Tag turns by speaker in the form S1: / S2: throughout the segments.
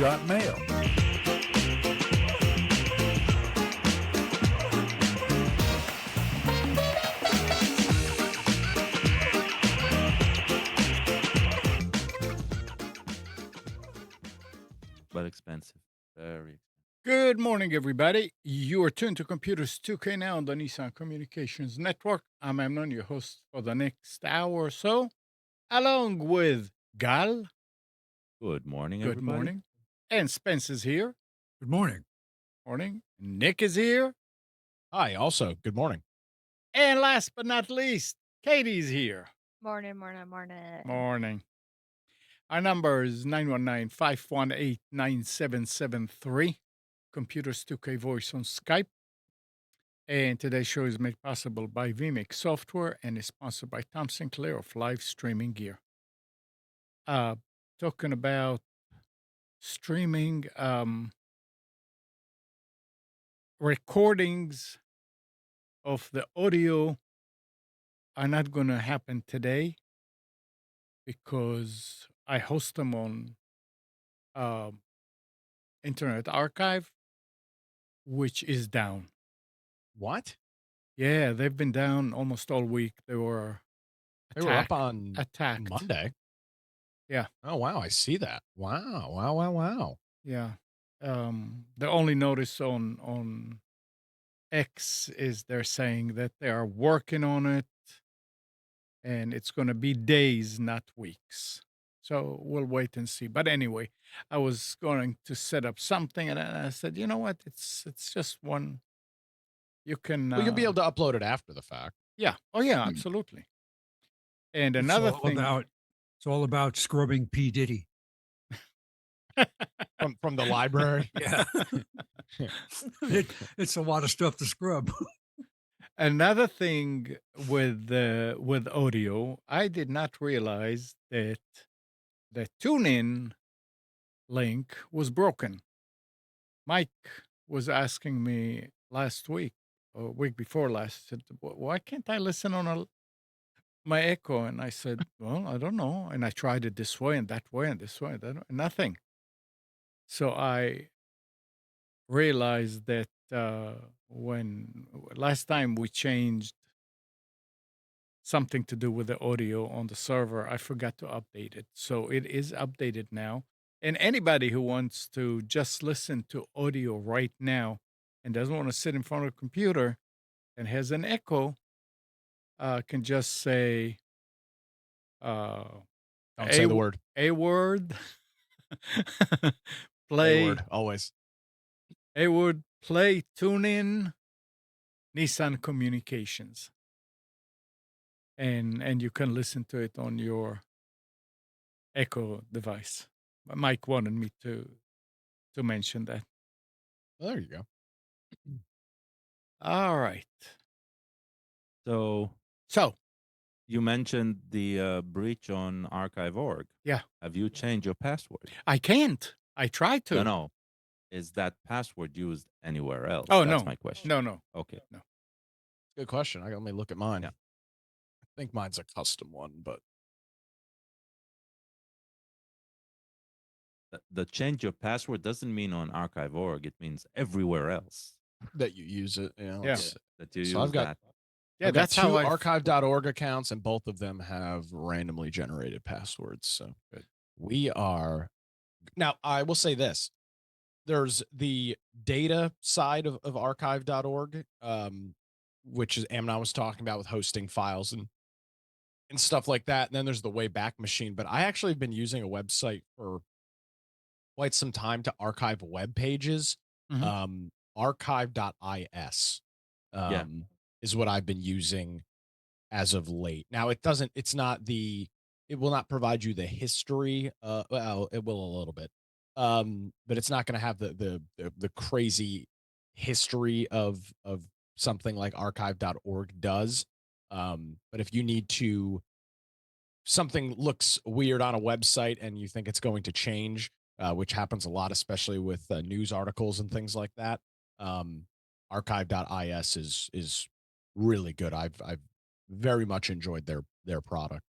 S1: got mail.
S2: But expensive. Very.
S3: Good morning, everybody. You are tuned to Computers 2K now on the Nissan Communications Network. I'm Amnon, your host for the next hour or so, along with Gal.
S2: Good morning,
S3: Good
S2: everybody.
S3: morning. And Spence is here.
S1: Good morning.
S3: Morning. Nick is here.
S4: Hi, also, good morning.
S3: And last but not least, Katie's here.
S5: Morning.
S3: Morning. Our number is 919-518-9773. Computers 2K Voice on Skype. And today's show is made possible by vMix Software and is sponsored by Tom Sinclair of Live Streaming Gear. Talking about streaming recordings of the audio are not going to happen today because I host them on Internet Archive, which is down.
S4: What?
S3: Yeah, they've been down almost all week. They were
S4: up on
S3: attacked
S4: Monday.
S3: Yeah.
S4: Oh, wow. I see that. Wow.
S3: Yeah. The only notice on X is they're saying that they are working on it and it's going to be days, not weeks. So we'll wait and see. But anyway, I was going to set up something and I said, you know what? It's just one. You can.
S4: Well, you'll be able to upload it after the fact.
S3: Yeah. Oh, yeah, absolutely. And another thing.
S1: It's all about scrubbing P. Diddy.
S4: From the library.
S1: Yeah. It's a lot of stuff to scrub.
S3: Another thing with audio, I did not realize that the tune-in link was broken. Mike was asking me last week, or week before last, said, why can't I listen on my Echo? And I said, well, I don't know. And I tried it this way and that way and this way, and nothing. So I realized that when last time we changed something to do with the audio on the server, I forgot to update it. So it is updated now. And anybody who wants to just listen to audio right now and doesn't want to sit in front of a computer and has an echo, can just say,
S4: Don't say the word.
S3: A word.
S4: A word, always.
S3: A word, play, tune in, Nissan Communications. And you can listen to it on your Echo device. Mike wanted me to mention that.
S4: Well, there you go.
S3: All right.
S2: So
S3: So
S2: you mentioned the breach on archive.org.
S3: Yeah.
S2: Have you changed your password?
S3: I can't. I tried to.
S2: No. Is that password used anywhere else?
S3: Oh,
S2: That's
S3: no.
S2: my question.
S3: No.
S2: Okay.
S3: No.
S4: Good question. Let me look at mine.
S2: Yeah.
S4: I think mine's a custom one, but
S2: The change your password doesn't mean on archive.org. It means everywhere else
S4: that you use it. You know,
S3: Yeah.
S2: that you
S4: So
S2: use
S4: I've got-
S2: that.
S3: Yeah,
S4: I've got
S3: that's
S4: two
S3: how I.
S4: archive.org accounts, and both of them have randomly generated passwords. So
S3: Good.
S4: we are now. I will say this: there's the data side of archive.org, which is Amnon was talking about with hosting files and stuff like that. And then there's the Wayback Machine. But I actually have been using a website for quite some time to archive web pages. Archive.is is what I've been using as of late. Now it will not provide you the history. Well, it will a little bit. But it's not going to have the crazy history of something like archive.org does. But if you need to, something looks weird on a website and you think it's going to change, which happens a lot, especially with news articles and things like that. Archive.is is really good. I've very much enjoyed their product.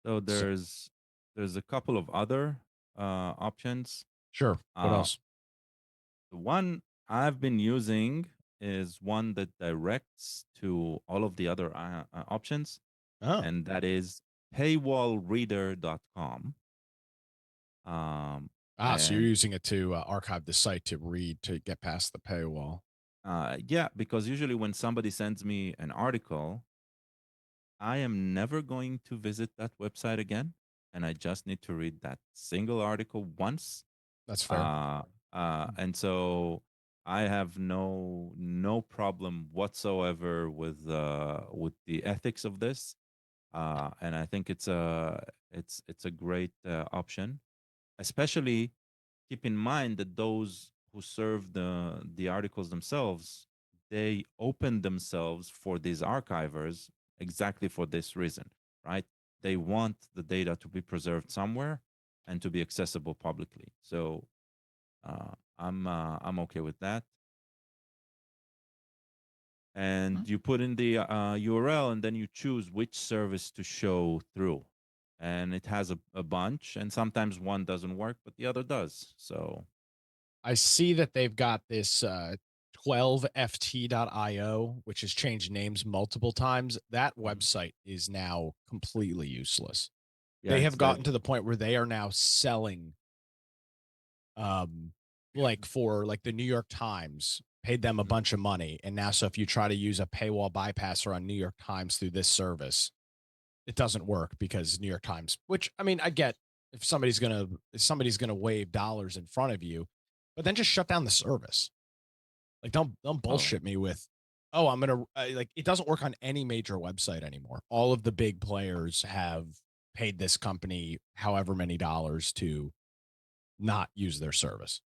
S2: So there's a couple of other options.
S4: Sure. What
S2: Uh,
S4: else?
S2: the one I've been using is one that directs to all of the other options,
S4: Oh.
S2: and that is paywallreader.com.
S4: So you're
S2: And
S4: using it to archive the site to read to get past the paywall.
S2: yeah, because usually when somebody sends me an article, I am never going to visit that website again, and I just need to read that single article once.
S4: That's fair.
S2: And so I have no problem whatsoever with the ethics of this, and I think it's a great option, especially keep in mind that those who serve the articles themselves, they open themselves for these archivers exactly for this reason, right? They want the data to be preserved somewhere and to be accessible publicly. So I'm okay with that. And you put in the URL, and then you choose which service to show through. And it has a bunch, and sometimes one doesn't work, but the other does. So
S4: I see that they've got this 12ft.io, which has changed names multiple times. That website is now completely useless.
S2: yeah,
S4: They
S2: it's
S4: have gotten
S2: dead.
S4: to the point where they are now selling like for like the New York Times paid them a bunch of money, and now so if you try to use a paywall bypasser on New York Times through this service, it doesn't work because New York Times, which I mean, I get if somebody's gonna wave dollars in front of you, but then just shut down the service. Like don't
S2: Oh,
S4: bullshit me with, oh, I'm gonna like it doesn't work on any major website anymore. All of the big players have paid this company however many dollars to not use their service,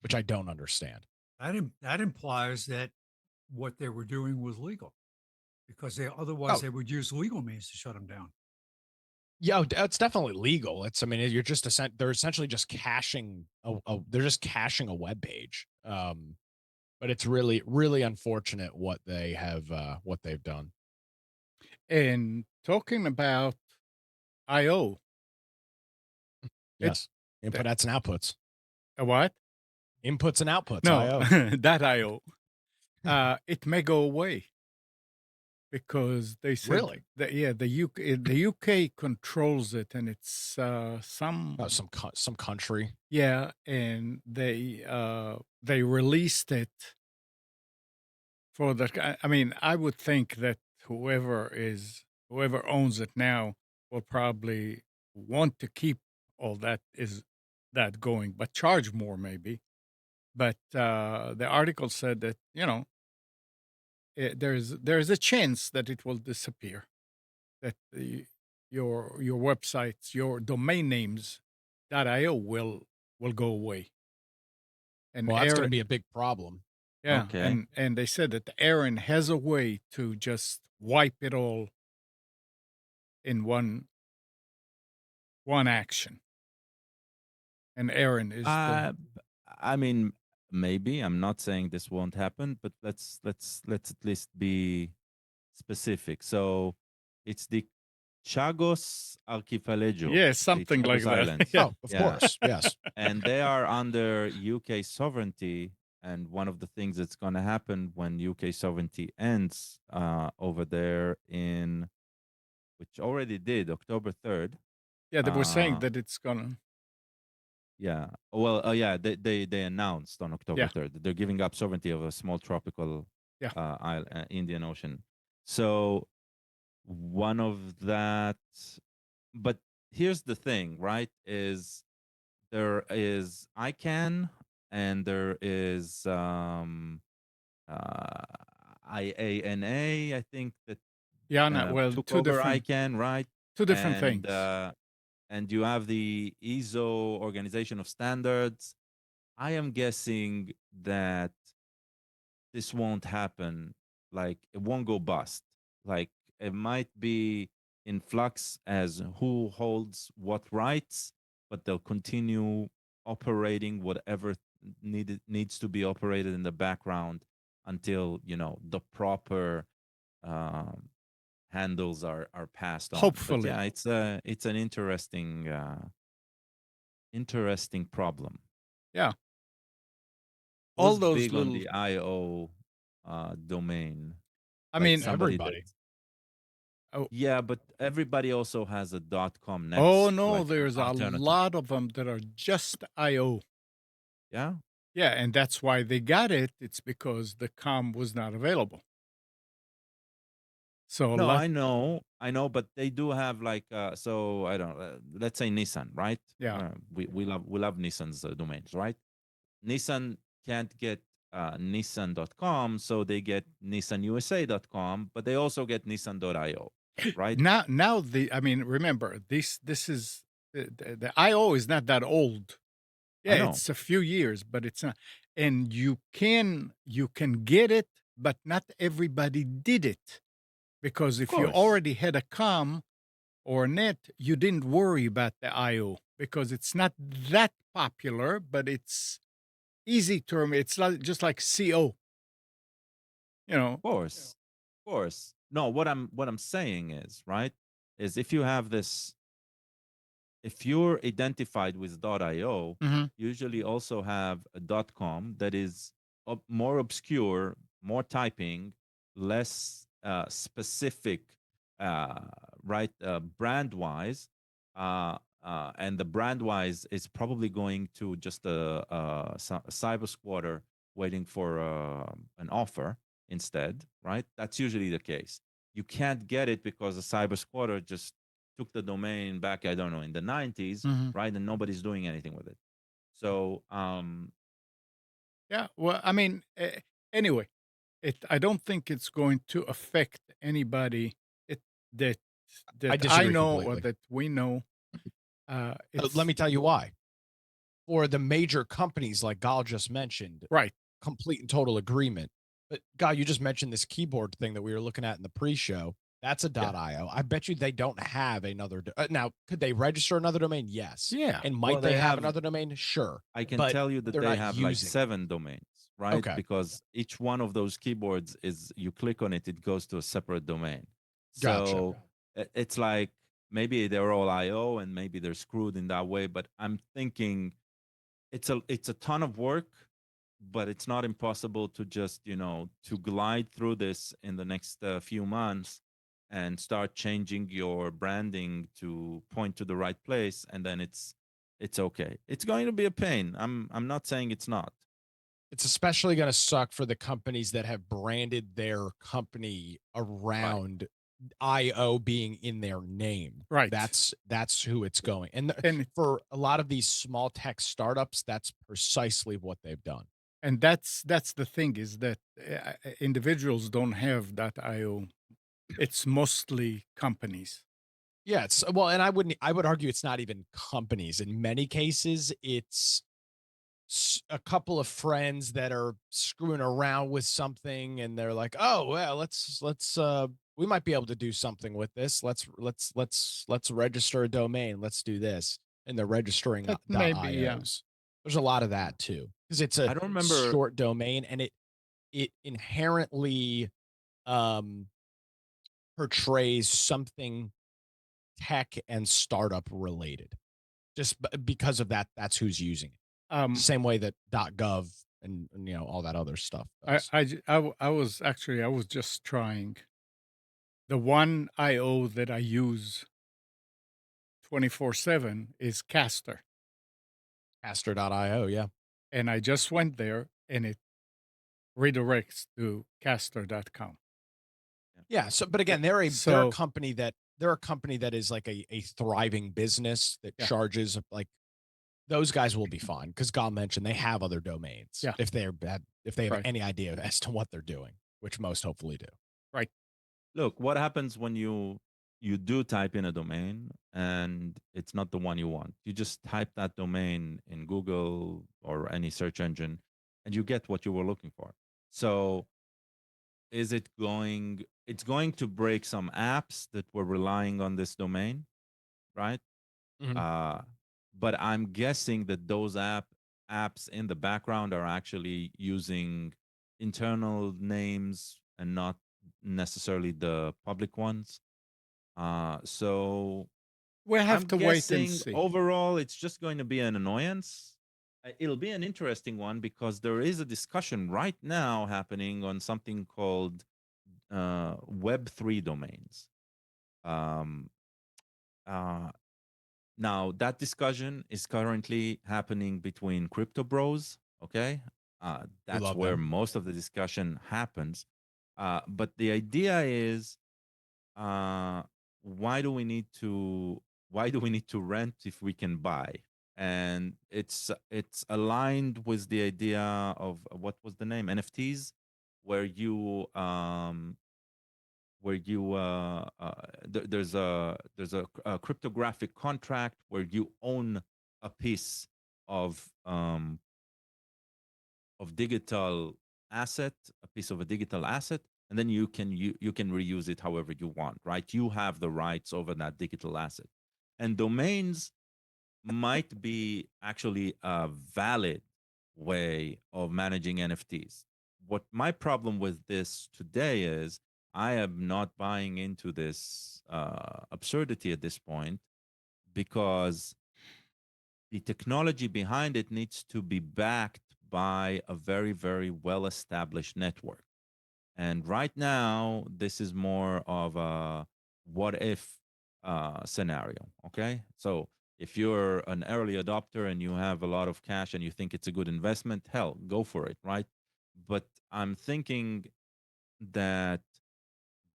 S4: which I don't understand.
S1: That implies that what they were doing was legal because otherwise
S4: Oh,
S1: they would use legal means to shut them down.
S4: yeah, it's definitely legal. It's, I mean, you're just they're essentially just caching they're just caching a web page. But it's really, really unfortunate what they've done.
S3: And talking about IO, it
S4: Yes.
S3: the,
S4: Inputs and outputs.
S3: what?
S4: Inputs and outputs,
S3: No,
S4: IO.
S3: that IO. It may go away because they said
S4: Really?
S3: that, yeah, the UK controls it, and it's
S4: Oh,
S3: some,
S4: some country.
S3: yeah, and they released it for the. I mean, I would think that whoever owns it now will probably want to keep all that going, but charge more maybe. But the article said that, there's a chance that it will disappear, that your websites, your domain names .io will go away. And
S4: Well, that's going to
S3: Aaron,
S4: be a big problem.
S3: yeah,
S2: okay.
S3: and they said that Aaron has a way to just wipe it all in one action. And Aaron is the
S2: Uh, I mean, maybe I'm not saying this won't happen, but let's at least be specific. So it's the Chagos Archipelago,
S3: yeah,
S2: the
S3: something like
S2: Chagos
S3: that.
S2: Islands.
S3: Yeah.
S4: Oh, of
S2: Yeah,
S4: course. Yes.
S2: and they are under UK sovereignty. And one of the things that's going to happen when UK sovereignty ends over there in, which already did, October 3rd.
S3: Yeah, they were saying
S2: Uh,
S3: that it's gonna.
S2: yeah. Well, yeah, they announced on October
S3: Yeah,
S2: 3rd that they're giving up sovereignty of a small tropical
S3: yeah.
S2: island, Indian Ocean. So one of that, but here's the thing, right? Is there is ICANN and there is uh, IANA, I think that
S3: Yeah, no, well,
S2: took over ICANN, right?
S3: two different
S2: And
S3: things.
S2: and you have the ISO Organization of Standards. I am guessing that this won't happen. Like it won't go bust. Like it might be in flux as who holds what rights, but they'll continue operating whatever needs to be operated in the background until the proper um, handles are passed on. But
S3: Hopefully.
S2: yeah, it's an interesting Interesting problem.
S3: Yeah. All
S2: Who's
S3: those
S2: big on
S3: little,
S2: the IO domain?
S3: I
S2: Like
S3: mean,
S2: somebody
S4: Everybody.
S2: that's
S3: oh,
S2: yeah, but everybody also has a .com
S3: oh
S2: next,
S3: no,
S2: like an
S3: there's a
S2: alternative.
S3: lot of them that are just IO.
S2: Yeah.
S3: Yeah, and that's why they got it. It's because the com was not available. So a
S2: No,
S3: lot,
S2: I know, but they do have like so I don't let's say Nissan, right?
S3: yeah.
S2: We love Nissan's domains, right? Nissan can't get Nissan.com, so they get NissanUSA.com, but they also get Nissan.io, right?
S3: Now I mean, remember this is the IO is not that old. Yeah,
S2: I know,
S3: it's a few years, but it's not. And you can get it, but not everybody did it because
S2: of
S3: if you
S2: course,
S3: already had a com or a net, you didn't worry about the IO because it's not that popular, but it's easy to remember. It's like, just like CO, you know.
S2: of course. No, what I'm saying is right is if you have this if you're identified with .io,
S3: Mhm.
S2: usually also have a .com that is more obscure, more typing, less specific, uh, right, brand wise, and the brand wise is probably going to just a cyber squatter waiting for an offer instead, right? That's usually the case. You can't get it because a cyber squatter just took the domain back, I don't know, in the 90s,
S3: Mhm.
S2: right? And nobody's doing anything with it. So,
S3: Yeah, well, I mean, anyway, I don't think it's going to affect anybody it that
S4: I
S3: I
S4: disagree
S3: know or
S4: completely.
S3: that we know.
S4: Let
S3: It's
S4: me tell you why. For the major companies like Gal just mentioned,
S3: right.
S4: complete and total agreement. But Gal, you just mentioned this keyboard thing that we were looking at in the pre-show. That's a
S2: yeah.
S4: .io. I bet you they don't have another. Now, could they register another domain? Yes.
S3: Yeah.
S4: And
S2: Well,
S4: might
S2: they
S4: they have
S2: have,
S4: another domain? Sure.
S2: I can
S4: But
S2: tell you that
S4: they're
S2: they
S4: not
S2: have like
S4: using it.
S2: 7 domains, right?
S4: Okay.
S2: Because each one of those keyboards is, you click on it, it goes to a separate domain.
S4: Gotcha.
S2: So it's like maybe they're all IO and maybe they're screwed in that way. But I'm thinking it's a ton of work, but it's not impossible to just to glide through this in the next few months and start changing your branding to point to the right place, and then it's okay. It's going to be a pain. I'm not saying it's not.
S4: It's especially going to suck for the companies that have branded their company
S2: Right.
S4: around IO being in their name.
S3: Right.
S4: That's who it's going.
S3: And
S4: For a lot of these small tech startups, that's precisely what they've done.
S3: that's the thing is that individuals don't have that IO. It's mostly companies.
S4: Yeah, it's well, and I would argue it's not even companies. In many cases, it's a couple of friends that are screwing around with something and they're like, "Oh, well, let's we might be able to do something with this. Let's register a domain. Let's do this." And they're registering
S3: That maybe, yeah.
S4: .ios. There's a lot of that too because it's a
S2: I don't remember.
S4: short domain and it inherently um portrays something tech and startup related. Just because of that, that's who's using it.
S3: Um,
S4: Same way that .gov and all that other stuff does.
S3: I was actually I was just trying the one IO that I use 24/7 is Caster,
S4: Caster.io, yeah.
S3: and I just went there and it redirects to caster.com.
S4: Yeah, so but
S3: Eh,
S4: again, they're a
S3: so
S4: company that is like a thriving business that
S3: yeah,
S4: charges like those guys will be fine because God mentioned they have other domains
S3: yeah,
S4: if they're bad if they have
S3: right,
S4: any idea as to what they're doing, which most hopefully do.
S3: right.
S2: Look, what happens when you do type in a domain and it's not the one you want? You just type that domain in Google or any search engine and you get what you were looking for. So it's going to break some apps that were relying on this domain, right?
S4: Mhm.
S2: uh but I'm guessing that those apps in the background are actually using internal names and not necessarily the public ones. So
S3: We have
S2: I'm
S3: to wait and
S2: guessing
S3: see.
S2: overall it's just going to be an annoyance. It'll be an interesting one because there is a discussion right now happening on something called Web3 domains. Um, uh, Now that discussion is currently happening between crypto bros. Okay,
S4: We
S2: that's
S4: love
S2: where
S4: them.
S2: most of the discussion happens. But the idea is, uh, why do we need to rent if we can buy? And it's aligned with the idea of what was the name, NFTs, where there's a cryptographic contract where you own a piece of um, digital asset, a piece of a digital asset, and then you can reuse it however you want, right? You have the rights over that digital asset, and domains might be actually a valid way of managing NFTs. What my problem with this today is I am not buying into this absurdity at this point because the technology behind it needs to be backed by a very, very well established network. And right now, this is more of a what if scenario. Okay. So if you're an early adopter and you have a lot of cash and you think it's a good investment, hell, go for it. Right. But I'm thinking that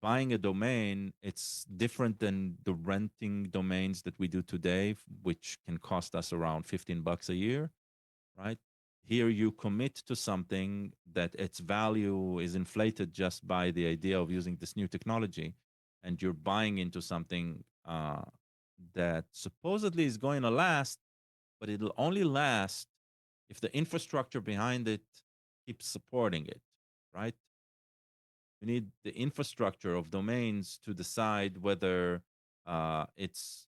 S2: buying a domain, it's different than the renting domains that we do today, which can cost us around $15 a year, right? Here you commit to something that its value is inflated just by the idea of using this new technology, and you're buying into something that supposedly is going to last, but it'll only last if the infrastructure behind it keeps supporting it, right? We need the infrastructure of domains to decide whether it's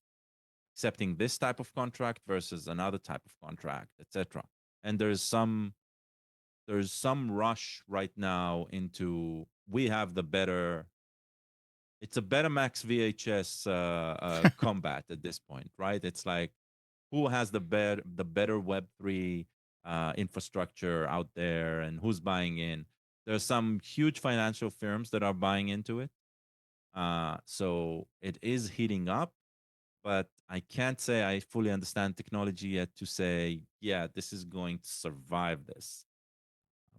S2: accepting this type of contract versus another type of contract, etc. And there's some rush right now into we have the better. It's a Betamax VHS combat at this point, right? It's like who has the better Web3 infrastructure out there, and who's buying in. There's some huge financial firms that are buying into it, so it is heating up. But I can't say I fully understand technology yet to say, yeah, this is going to survive this,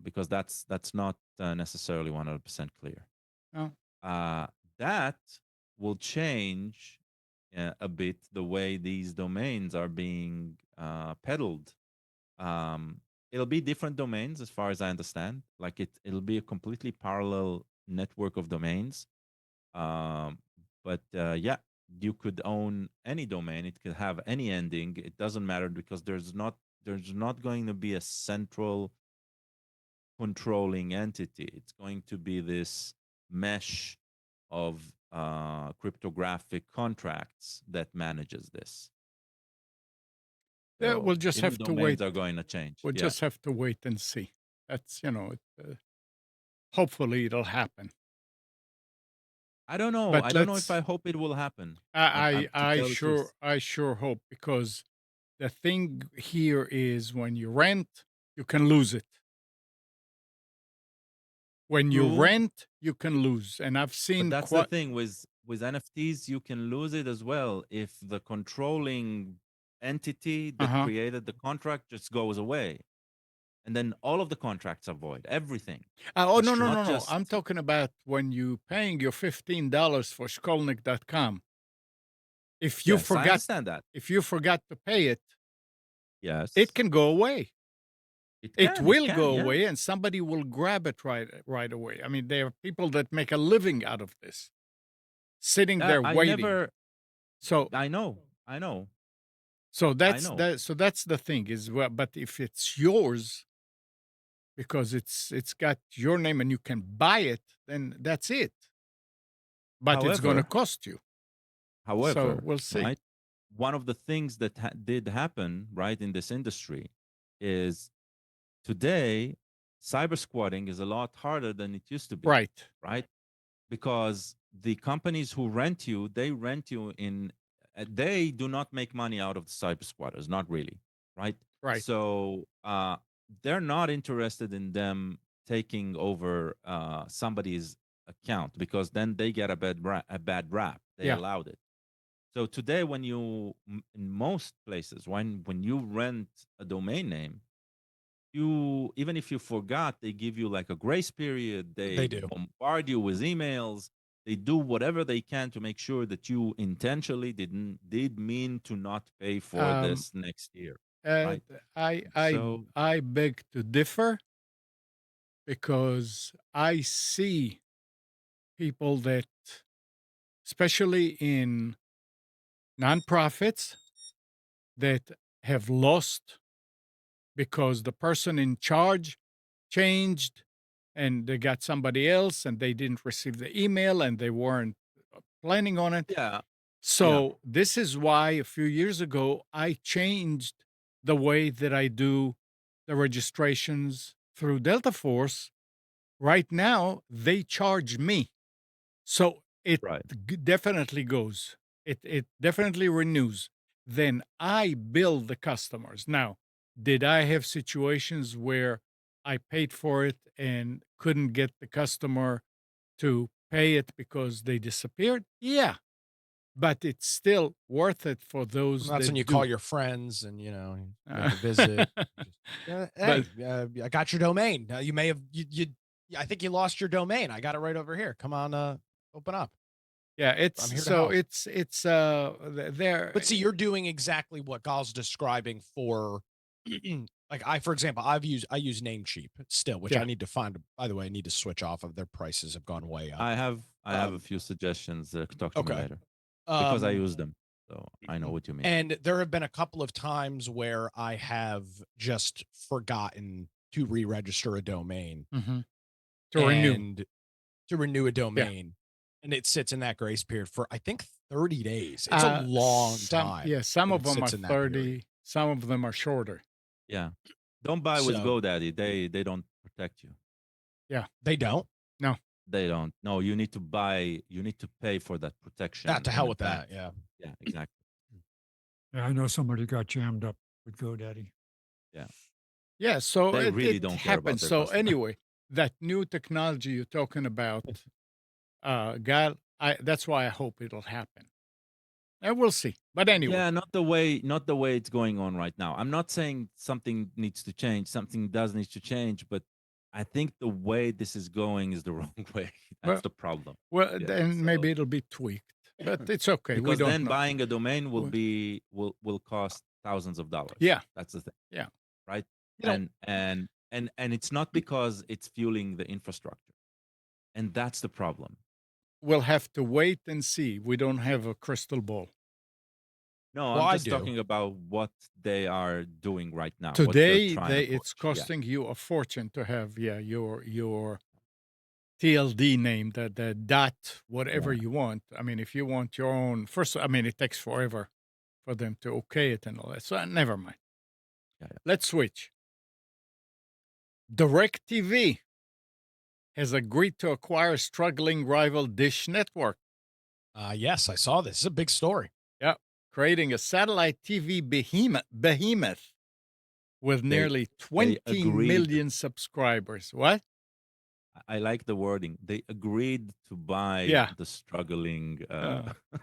S2: because that's not necessarily 100% clear.
S3: Oh,
S2: Uh, that will change a bit the way these domains are being peddled. It'll be different domains as far as I understand. Like it'll be a completely parallel network of domains. Um, but yeah, you could own any domain. It could have any ending. It doesn't matter because there's not going to be a central controlling entity. It's going to be this mesh of cryptographic contracts that manages this.
S3: yeah,
S2: So
S3: we'll just
S2: even
S3: have to wait.
S2: domains are going to change.
S3: We'll
S2: Yeah.
S3: just have to wait and see. That's hopefully it'll happen.
S2: I don't know.
S3: But
S2: I don't know if I hope it will happen. To tell the truth.
S3: I sure hope, because the thing here is when you rent, you can lose it. When you
S2: True,
S3: rent, you can lose, and I've
S2: but
S3: seen
S2: that's the
S3: quite.
S2: thing with NFTs, you can lose it as well if the controlling entity
S3: Uh
S2: that
S3: huh.
S2: created the contract just goes away, and then all of the contracts are void. Everything,
S3: Oh,
S4: That's
S3: no, no,
S4: true.
S2: not
S3: no, no.
S2: just
S3: I'm talking about when you paying your $15 for Skolnick.com. If you
S2: yes. I
S3: forgot,
S2: understand that.
S3: if you forgot to pay it, it
S2: Yes,
S3: can go away.
S2: it
S3: It
S2: can. It
S3: will go
S2: can. Yeah,
S3: away, and somebody will grab it right away. I mean, there are people that make a living out of this, sitting
S2: yeah.
S3: there
S2: I
S3: waiting.
S2: never.
S3: So
S2: I know. I know.
S3: so
S2: I
S3: that's
S2: know.
S3: that. So that's the thing is, well, but if it's yours because it's got your name and you can buy it, then that's it. But it's going to
S2: However,
S3: cost you. So
S2: however,
S3: we'll see.
S2: right. One of the things that did happen, right, in this industry is today cyber squatting is a lot harder than it used to be,
S3: Right.
S2: right? Because the companies who rent you, they rent you in they do not make money out of the cyber squatters, not really, right?
S3: Right.
S2: So they're not interested in them taking over somebody's account, because then they get a bad rap. They
S3: Yeah.
S2: allowed it. So today, when in most places, when you rent a domain name, you, even if you forgot, they give you like a grace period.
S4: They
S2: They
S4: do.
S2: bombard you with emails. They do whatever they can to make sure that you intentionally did mean to not pay for
S3: Um,
S2: this next year,
S3: uh,
S2: right?
S3: I I
S2: So
S3: I beg to differ because I see people that, especially in nonprofits, that have lost because the person in charge changed and they got somebody else and they didn't receive the email and they weren't planning on it.
S2: yeah, yeah,
S3: So, this is why a few years ago I changed the way that I do the registrations through Delta Force. Right now, they charge me. So it
S2: right.
S3: definitely goes. It definitely renews. Then I bill the customers. Now, did I have situations where I paid for it and couldn't get the customer to pay it because they disappeared? Yeah, but it's still worth it for
S4: And
S3: those
S4: that's when
S3: that
S4: you call
S3: do.
S4: your friends and, make
S3: Uh,
S4: a visit. Just,
S3: but
S4: hey, I got your domain. You may have, I think you lost your domain. I got it right over here. Come on, open up.
S3: yeah,
S4: I'm
S3: it's
S4: here to
S3: so
S4: help.
S3: it's there.
S4: But see, you're doing exactly what Gal's describing for, like for example, I use Namecheap still, which I
S3: Yeah.
S4: need to find. By the way, I need to switch off of their prices have gone way up.
S2: I have a
S4: Um,
S2: few suggestions. Talk to me
S4: okay.
S2: later, because I
S4: Um,
S2: use them, so I know what you mean.
S4: and there have been a couple of times where I have just forgotten to re-register a domain
S3: Mhm. To renew.
S4: and to renew a
S3: Yeah.
S4: domain, and it sits in that grace period for I think 30 days. It's a long time
S3: Some
S4: that
S3: of
S4: it
S3: them are
S4: sits in that period.
S3: 30, some of them are shorter.
S2: Yeah, don't buy with
S4: So
S2: GoDaddy. They don't protect you.
S3: Yeah.
S4: they don't.
S3: No.
S2: They don't. No, you need to buy. You need to pay for that protection
S4: To
S2: in
S4: hell with that.
S2: advance.
S4: Yeah.
S2: Yeah, exactly.
S1: Yeah, I know somebody got jammed up with GoDaddy.
S2: Yeah,
S3: Yeah, so
S2: they really
S3: it
S2: don't care about
S3: happens.
S2: their
S3: So
S2: customer.
S3: anyway, that new technology you're talking about, God, that's why I hope it'll happen. And we'll see. But anyway,
S2: Yeah, not the way it's going on right now. I'm not saying something needs to change. Something does need to change, but I think the way this is going is the wrong way. That's
S3: well,
S2: the problem.
S3: well,
S2: Yeah.
S3: then
S2: So
S3: maybe it'll be tweaked. But it's okay. We
S2: because
S3: don't
S2: then
S3: know.
S2: buying a domain will
S3: We-
S2: be will cost thousands of dollars.
S3: Yeah,
S2: That's the thing,
S3: yeah.
S2: right?
S4: You know,
S2: And it's not because it's fueling the infrastructure, and that's the problem.
S3: We'll have to wait and see. We don't have a crystal ball.
S2: No,
S4: well,
S2: I'm
S4: I
S2: just
S4: do.
S2: talking about what they are doing right now, what they're
S3: Today,
S2: trying to
S3: it's
S2: push. Yeah,
S3: costing you a fortune to have your TLD name, the dot whatever
S2: yeah.
S3: you want. I mean, if you want your own first, I mean, it takes forever for them to okay it and all that. So never mind.
S2: Yeah, yeah.
S3: Let's switch. DirecTV has agreed to acquire struggling rival Dish Network.
S4: Yes, I saw this. It's a big story.
S3: Yep, creating a satellite TV behemoth with
S2: They
S3: nearly
S2: they
S3: 20
S2: agreed.
S3: million subscribers. What?
S2: I like the wording. They agreed to buy
S3: Yeah.
S2: the struggling.
S3: Uh, the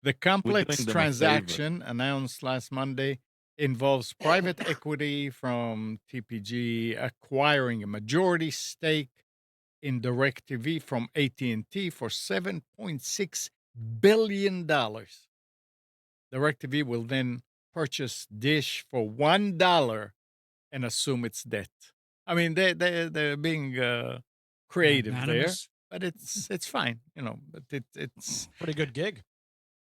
S2: We're
S3: complex
S2: doing them a favor.
S3: transaction announced last Monday involves private equity from TPG acquiring a majority stake in DirecTV from AT&T for $7.6 billion. DirecTV will then purchase Dish for $1 and assume its debt. I mean, they're being creative there,
S1: Magnanimous.
S3: but it's fine, you know. But it's
S4: Pretty good gig.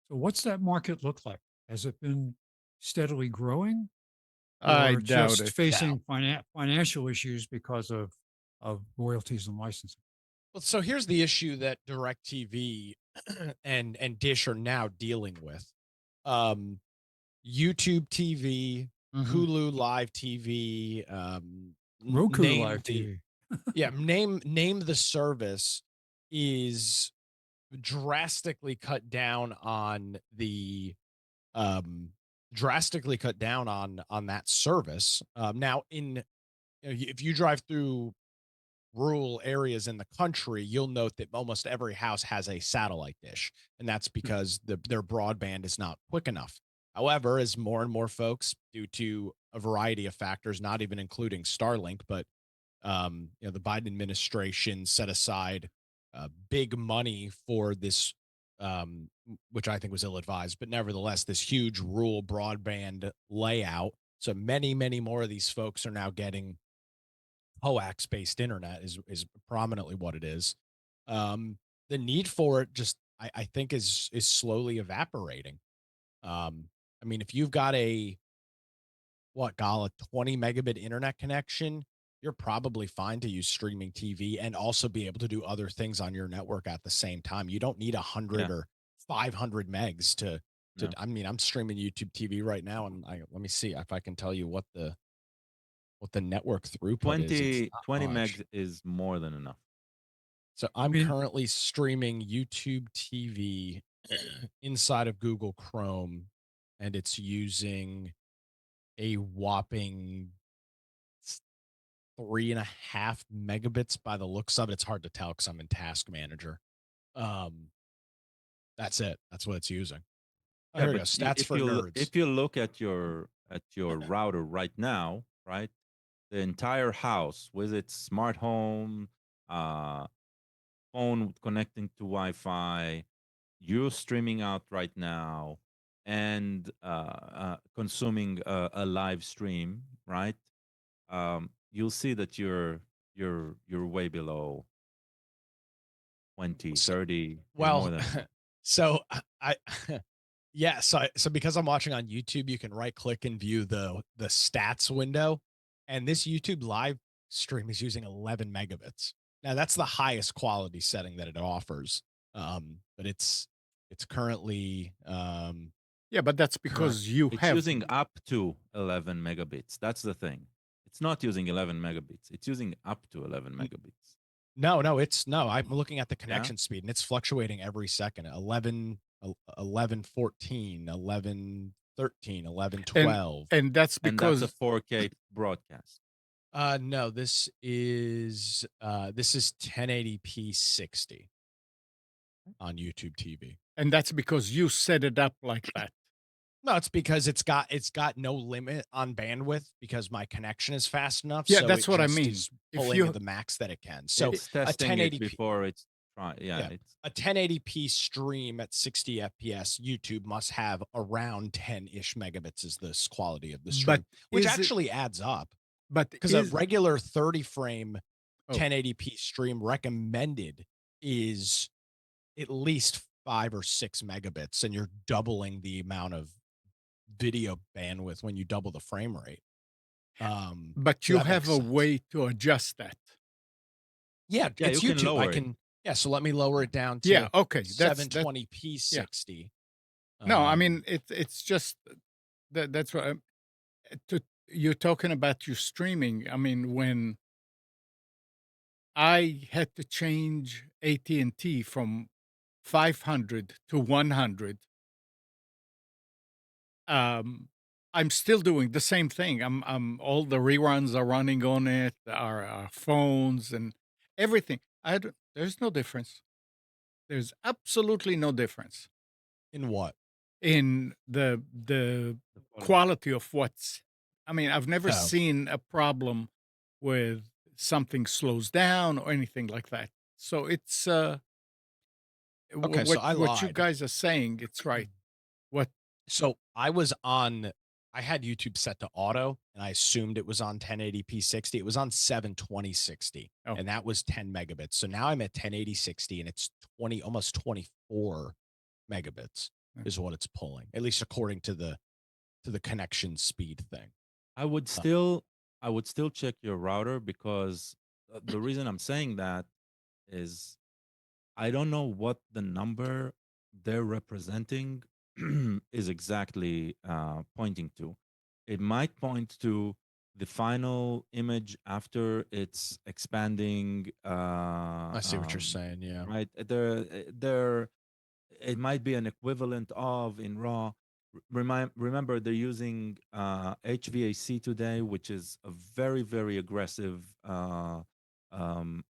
S1: So what's that market look like? Has it been steadily growing
S3: I
S1: or
S3: doubt
S1: just
S3: it.
S1: facing financial issues because of royalties and licensing?
S4: Well, so here's the issue that DirecTV and Dish are now dealing with. Um, YouTube TV,
S3: Mhm.
S4: Hulu Live TV,
S1: Roku
S4: name
S1: Live
S4: the
S1: TV.
S4: name the service is drastically cut down on the drastically cut down on that service. Now, if you drive through rural areas in the country, you'll note that almost every house has a satellite dish, and that's because their broadband is not quick enough. However, as more and more folks, due to a variety of factors, not even including Starlink, but the Biden administration set aside big money for this, which I think was ill-advised, but nevertheless, this huge rural broadband layout. So many, many more of these folks are now getting coax-based internet is prominently what it is. The need for it just I think is slowly evaporating. I mean, if you've got a 20 megabit internet connection, you're probably fine to use streaming TV and also be able to do other things on your network at the same time. You don't need 100
S2: Yeah.
S4: or 500 megs to
S2: No.
S4: I mean, I'm streaming YouTube TV right now, and let me see if I can tell you what the network throughput is. It's
S2: 20,
S4: not
S2: 20
S4: much.
S2: megs is more than enough.
S4: So
S1: I
S4: I'm
S1: mean,
S4: currently streaming YouTube TV inside of Google Chrome, and it's using a whopping 3.5 megabits by the looks of it. It's hard to tell because I'm in Task Manager. Um, that's it. That's what it's using. Oh,
S2: Yeah,
S4: here we
S2: but
S4: go. Stats for nerds.
S2: if you look at your router right now, right, the entire house with its smart home, uh, phone connecting to Wi-Fi, you're streaming out right now, and consuming a live stream, right? You'll see that you're way below 20,
S4: So,
S2: 30. You're more
S4: well,
S2: than enough.
S4: so I yeah, so because I'm watching on YouTube, you can right click and view the stats window, and this YouTube live stream is using 11 megabits. Now that's the highest quality setting that it offers. But it's currently
S3: Yeah, but that's
S2: Right.
S3: because you
S2: It's
S3: have.
S2: using up to 11 megabits. That's the thing. It's not using 11 megabits. It's using up to 11 megabits.
S4: no, it's no, I'm looking at the
S2: Yeah.
S4: connection speed and it's fluctuating every second. 11 14, 11 13, 11
S3: and
S4: 12.
S3: and that's
S2: And that's a
S3: because
S2: 4K broadcast.
S4: No, this is 1080p 60 on YouTube TV.
S3: and that's because you set it up like that.
S4: No, it's because it's got no limit on bandwidth because my connection is fast enough.
S3: Yeah,
S4: So
S3: that's
S4: it
S3: what I
S4: just
S3: mean.
S4: is
S3: If
S4: pulling
S3: you
S4: the max that it can. So
S2: It's
S4: a
S2: testing it
S4: 1080p,
S2: before it's trying. Yeah,
S4: yeah,
S2: it's
S4: a 1080p stream at 60 FPS, YouTube must have around 10-ish megabits is this quality of the
S3: but
S4: stream, which
S3: is it
S4: actually adds up
S3: but
S4: because a
S3: is
S4: regular 30 frame
S3: oh
S4: 1080p stream recommended is at least 5 or 6 megabits, and you're doubling the amount of video bandwidth when you double the frame rate.
S3: but
S4: So
S3: you
S4: that
S3: have
S4: makes
S3: a
S4: sense.
S3: way to adjust that.
S4: Yeah,
S2: yeah.
S4: it's
S2: You can
S4: YouTube. I
S2: lower it.
S4: can yeah, so let me lower it down
S3: Yeah,
S4: to
S3: okay. That
S4: 720p
S3: yeah.
S4: 60.
S3: No, I
S4: Um,
S3: mean it's just that's what you're talking about your streaming. I mean, when I had to change AT&T from 500 to 100, um, I'm still doing the same thing. I'm all the reruns are running on it, our phones and everything. There's no difference. There's absolutely no difference
S4: in what?
S3: in the
S2: The quality.
S3: quality of what's. I mean, I've never
S4: Oh,
S3: seen a problem with something slows down or anything like that. So it's
S4: okay, so I
S3: what you
S4: lied.
S3: guys are saying. It's right. What?
S4: So I had YouTube set to auto and I assumed it was on 1080p 60. It was on 720 60
S3: Oh,
S4: and that was 10 megabits. So now I'm at 1080 60 and it's almost 24 megabits
S3: mm,
S4: is what it's pulling, at least according to the connection speed thing.
S2: I would
S4: Uh,
S2: still I would still check your router, because the reason I'm saying that is I don't know what the number they're representing is exactly pointing to. It might point to the final image after it's expanding.
S4: I see what you're saying. Yeah.
S2: Right? It might be an equivalent of in RAW. remember they're using HVAC today, which is a very, very aggressive um,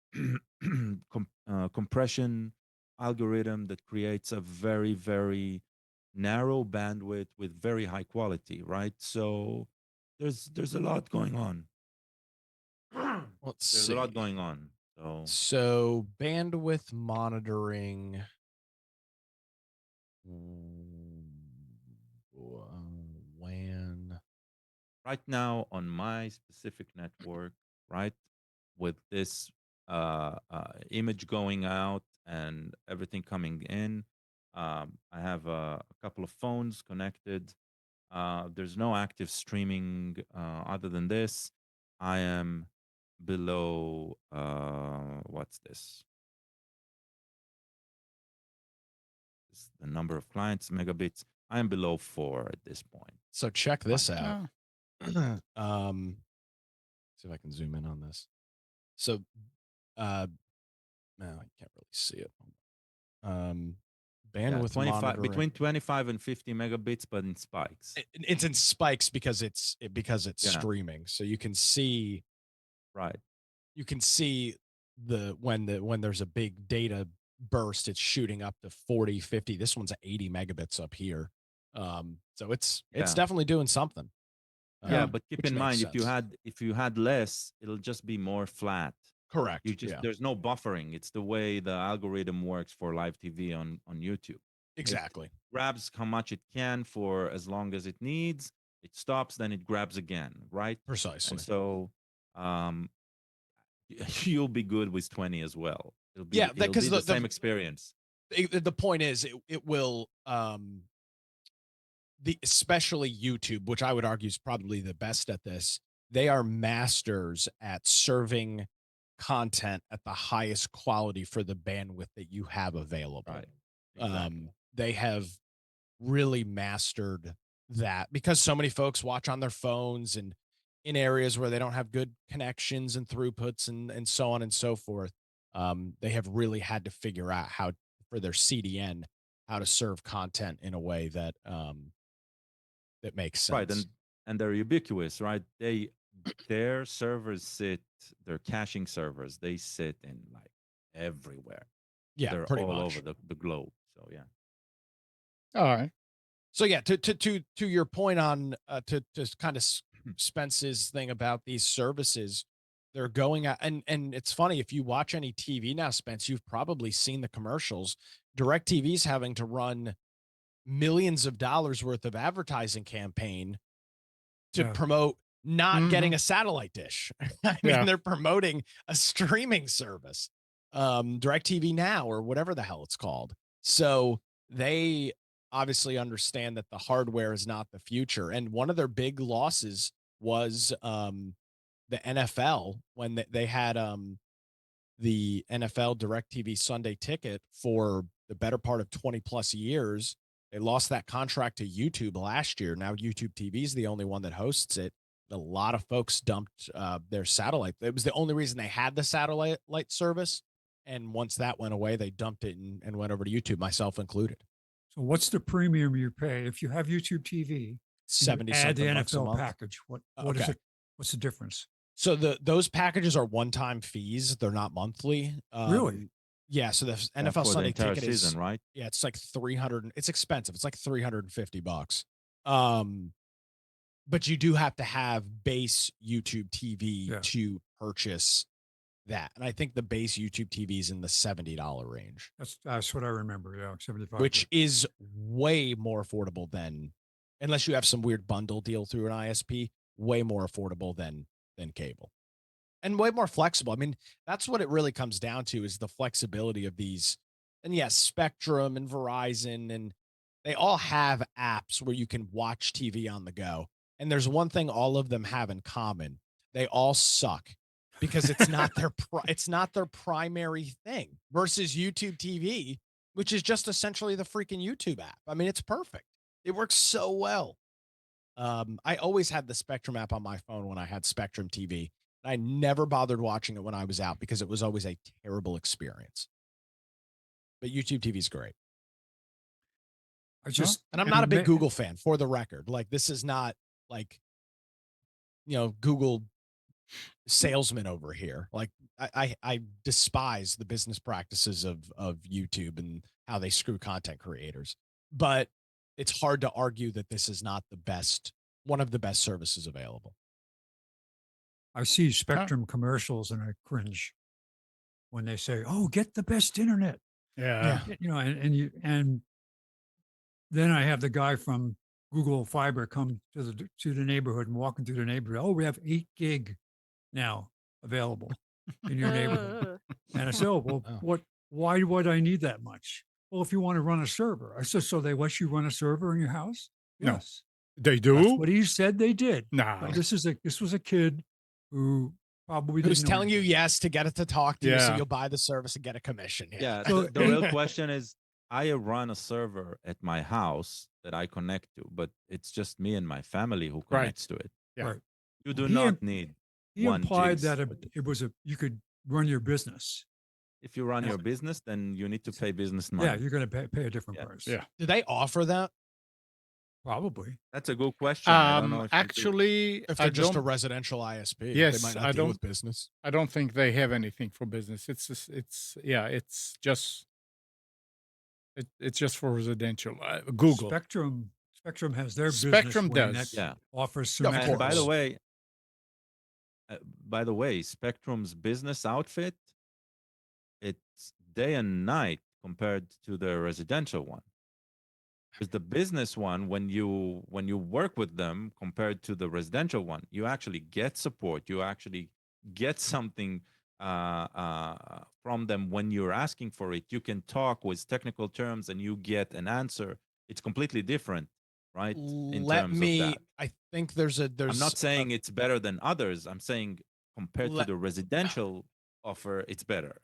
S2: compression algorithm that creates a very, very narrow bandwidth with very high quality, right? So there's a lot going on.
S4: Let's
S2: There's a lot
S4: see.
S2: going on. So
S4: So bandwidth monitoring. mm, WAN.
S2: right now on my specific network, right, with this image going out and everything coming in, I have a couple of phones connected. There's no active streaming other than this. I am below, what's this? This is the number of clients, megabits. I am below 4 at this point.
S4: So check this out.
S3: Oh,
S4: See if I can zoom in on this. So, no, I can't really see it. Um,
S2: Yeah,
S4: bandwidth
S2: 25
S4: monitoring.
S2: between 25 and 50 megabits, but in spikes.
S4: It's in spikes because it's
S2: Yeah.
S4: streaming. So you can see
S2: Right.
S4: when there's a big data burst, it's shooting up to 40, 50. This one's at 80 megabits up here. So it's
S2: Yeah.
S4: definitely doing something.
S2: Yeah, but keep
S4: which
S2: in
S4: makes
S2: mind
S4: sense.
S2: if you had less, it'll just be more flat.
S4: Correct.
S2: You just
S4: Yeah,
S2: there's no buffering. It's the way the algorithm works for live TV on YouTube.
S4: exactly.
S2: It grabs how much it can for as long as it needs. It stops, then it grabs again, right?
S4: Precisely.
S2: And so you'll be good with 20 as well. It'll be
S4: Yeah,
S2: it'll
S4: because
S2: be the same experience.
S4: the point is it will especially YouTube, which I would argue is probably the best at this. They are masters at serving content at the highest quality for the bandwidth that you have available.
S2: Right. Exactly.
S4: They have really mastered that because so many folks watch on their phones and in areas where they don't have good connections and throughputs and so on and so forth. They have really had to figure out how for their CDN how to serve content in a way that that makes
S2: Right.
S4: sense.
S2: And they're ubiquitous, right? Their servers sit, their caching servers, they sit in like everywhere.
S4: Yeah,
S2: They're
S4: pretty
S2: all
S4: much.
S2: over the globe. So yeah.
S3: all right.
S4: So yeah, to your point on to kind of Spence's thing about these services, they're going out and it's funny if you watch any TV now, Spence, you've probably seen the commercials. DirecTV's having to run millions of dollars worth of advertising campaign to
S1: Yeah.
S4: promote not getting
S3: Mhm.
S4: a satellite dish. I mean,
S3: Yeah.
S4: they're promoting a streaming service, DirecTV Now or whatever the hell it's called. So they obviously understand that the hardware is not the future. And one of their big losses was the NFL when they had the NFL DirecTV Sunday Ticket for the better part of 20 plus years. They lost that contract to YouTube last year. Now YouTube TV is the only one that hosts it. A lot of folks dumped their satellite. It was the only reason they had the satellite service. And once that went away, they dumped it and went over to YouTube, myself included.
S1: So what's the premium you pay if you have YouTube TV and you
S4: 70
S1: add the
S4: something bucks a
S1: NFL
S4: month.
S1: package? What is
S4: Okay.
S1: it? What's the difference?
S4: So those packages are one-time fees. They're not monthly.
S1: Really?
S4: Yeah. So the
S2: Yeah,
S4: NFL
S2: for the
S4: Sunday
S2: entire
S4: ticket
S2: season,
S4: is
S2: right?
S4: yeah, it's like 300. It's expensive. It's like $350. But you do have to have base YouTube TV
S1: Yeah.
S4: to purchase that. And I think the base YouTube TV is in the $70 range,
S1: That's what I remember. Yeah, 75.
S4: which is way more affordable than unless you have some weird bundle deal through an ISP, way more affordable than cable. And way more flexible. I mean, that's what it really comes down to is the flexibility of these. And yes, Spectrum and Verizon, and they all have apps where you can watch TV on the go. And there's one thing all of them have in common. They all suck because it's not it's not their primary thing versus YouTube TV, which is just essentially the freaking YouTube app. I mean, it's perfect. It works so well. I always had the Spectrum app on my phone when I had Spectrum TV. I never bothered watching it when I was out because it was always a terrible experience. But YouTube TV is great.
S1: I just
S4: And I'm
S1: and
S4: not a
S1: it
S4: big
S1: ma-
S4: Google fan, for the record. Like, this is not like, Google salesman over here. Like, I despise the business practices of YouTube and how they screw content creators. But it's hard to argue that this is not one of the best services available.
S1: I see Spectrum commercials and I cringe when they say, "Oh, get the best internet."
S3: Yeah.
S4: Yeah.
S1: And then I have the guy from Google Fiber come to the neighborhood and walking through the neighborhood. Oh, we have 8 gig now available in your neighborhood. And I said, "Oh, well,
S4: Oh.
S1: why would I need that much?" Well, if you want to run a server. I said, "So they let you run a server in your house?"
S3: No.
S1: Yes.
S3: They
S1: That's
S3: do?
S1: what he said they did.
S3: Nah.
S1: So this was a kid who probably
S4: Who's
S1: didn't know
S4: telling you
S1: anything.
S4: yes to get it to talk to you so
S3: Yeah.
S4: you'll buy the service and get a commission.
S2: Yeah.
S1: So
S2: The real question is, I run a server at my house that I connect to, but it's just me and my family who
S3: Right.
S2: connects to it.
S3: Yeah.
S1: right.
S2: You
S1: Well,
S2: do not need
S1: he
S2: 1
S1: implied
S2: gigs.
S1: that it was you could run your business.
S2: If you run
S1: Yeah.
S2: your business, then you need to pay business
S1: Yeah,
S2: money.
S1: you're going to pay a different
S2: Yeah.
S1: price.
S3: Yeah.
S4: Do they offer that
S1: Probably.
S2: That's a good question. I don't know if you do.
S3: Actually,
S4: if
S3: I
S4: they're just a
S3: don't.
S4: residential ISP? They
S3: Yes,
S4: might
S3: I
S4: not deal
S3: don't.
S4: with business.
S3: I don't think they have anything for business. It's just for residential. Google.
S1: Spectrum has their
S3: Spectrum
S1: business wing that
S3: does.
S2: Yeah.
S1: offers
S4: Yeah, of
S2: And
S1: symmetrical.
S4: course.
S2: by the way, Spectrum's business outfit, it's day and night compared to the residential one. Because the business one, when you work with them compared to the residential one, you actually get support. You actually get something from them when you're asking for it. You can talk with technical terms and you get an answer. It's completely different, right? In terms of that.
S4: I think there's
S2: I'm not saying it's better than others. I'm saying compared to
S4: Let-
S2: the residential offer, it's better.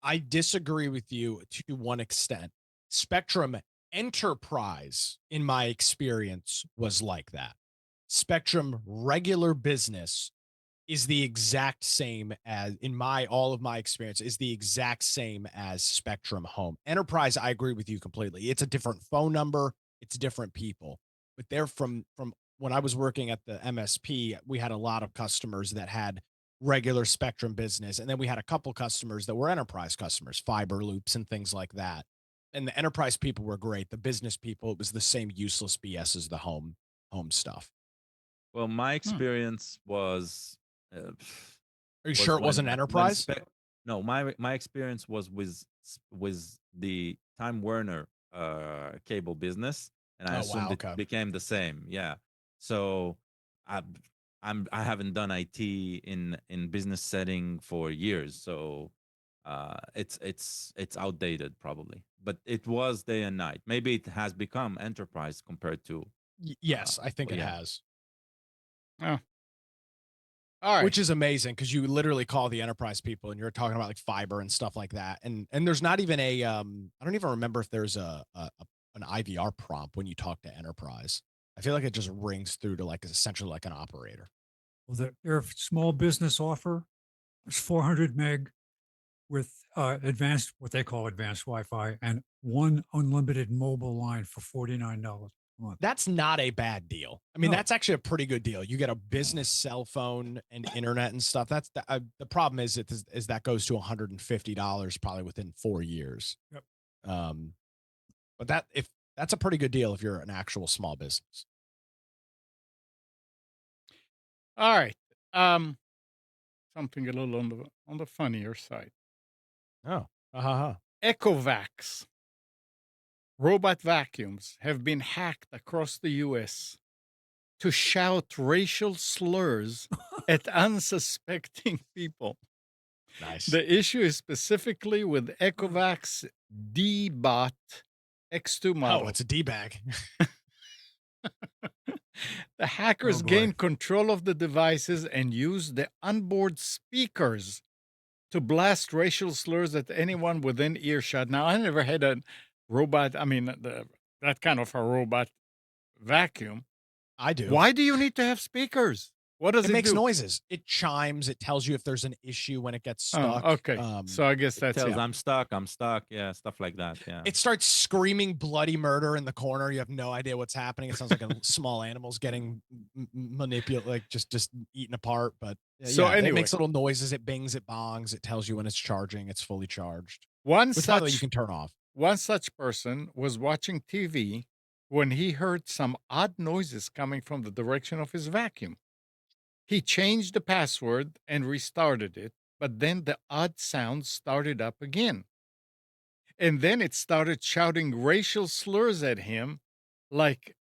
S4: I disagree with you to one extent. Spectrum Enterprise, in my experience, was like that. Spectrum regular business is the exact same as all of my experience is the exact same as Spectrum Home. Enterprise, I agree with you completely. It's a different phone number, it's different people. But they're from when I was working at the MSP, we had a lot of customers that had regular Spectrum business, and then we had a couple customers that were enterprise customers, fiber loops and things like that. And the enterprise people were great. The business people, it was the same useless BS as the home stuff.
S2: Well, my
S3: Hmm.
S2: experience was
S4: Are you
S2: was
S4: sure it wasn't
S2: when
S4: enterprise?
S2: no, my experience was with the Time Warner cable business, and I
S4: Oh,
S2: assumed
S4: wow,
S2: it
S4: okay.
S2: became the same. Yeah, so I I haven't done IT in business setting for years, so it's outdated probably. But it was day and night. Maybe it has become enterprise compared to
S4: Yes, I think
S2: well,
S4: it
S2: yeah.
S4: has.
S3: Oh. All right.
S4: Which is amazing because you literally call the enterprise people and you're talking about like fiber and stuff like that. And there's not even I don't even remember if there's an IVR prompt when you talk to enterprise. I feel like it just rings through to like essentially like an operator.
S1: Well, their small business offer is 400 meg with what they call advanced Wi-Fi, and one unlimited mobile line for $49 a month.
S4: That's not a bad deal. I mean,
S1: No.
S4: that's actually a pretty good deal. You get a business cell phone and internet and stuff. That's the problem is that goes to $150 probably within 4 years.
S1: Yep.
S4: But if that's a pretty good deal if you're an actual small business.
S3: All right. Something a little on the funnier side.
S4: Oh, ha.
S3: Ecovacs robot vacuums have been hacked across the U.S. to shout racial slurs at unsuspecting people.
S4: Nice.
S3: The issue is specifically with Ecovac's D-Bot X2 model.
S4: Oh, it's a D-bag.
S3: The hackers
S1: boy.
S3: gained control of the devices and used the onboard speakers to blast racial slurs at anyone within earshot. Now, I never had a robot, that kind of a robot vacuum.
S4: I do.
S3: Why do you need to have speakers? What does
S4: It
S3: it
S4: makes
S3: do?
S4: noises. It chimes. It tells you if there's an issue when it gets
S3: Oh,
S4: stuck.
S3: okay. So I guess
S2: It
S3: that's
S2: tells
S3: it.
S2: I'm stuck. Yeah, stuff like that. Yeah.
S4: It starts screaming bloody murder in the corner. You have no idea what's happening. It sounds like a small animal's getting manipulated, like just eaten apart. But
S3: So
S4: yeah, it
S3: anyway,
S4: makes little noises. It bings, it bongs. It tells you when it's charging. It's fully charged.
S3: one
S4: Which, by the way, you
S3: such
S4: can turn off.
S3: one such person was watching TV when he heard some odd noises coming from the direction of his vacuum. He changed the password and restarted it, but then the odd sounds started up again. And then it started shouting racial slurs at him like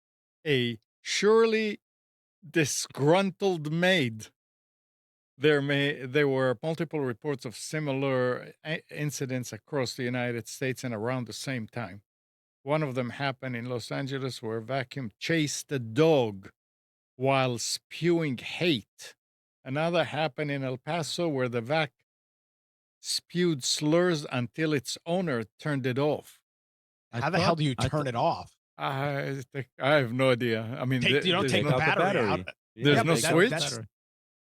S3: a surely disgruntled maid. There were multiple reports of similar incidents across the United States and around the same time. One of them happened in Los Angeles where a vacuum chased a dog while spewing hate. Another happened in El Paso where the vac spewed slurs until its owner turned it off.
S2: I
S4: How the hell
S2: thought
S4: do you
S2: I
S4: turn
S2: thought
S4: it off?
S3: I have no idea. I mean,
S4: You don't
S3: there's
S4: take
S2: take
S3: no
S4: the
S2: out the
S4: battery out.
S2: battery.
S3: there's
S2: Yeah,
S4: Yeah,
S3: no
S4: but
S2: take out the
S3: switch,
S2: battery.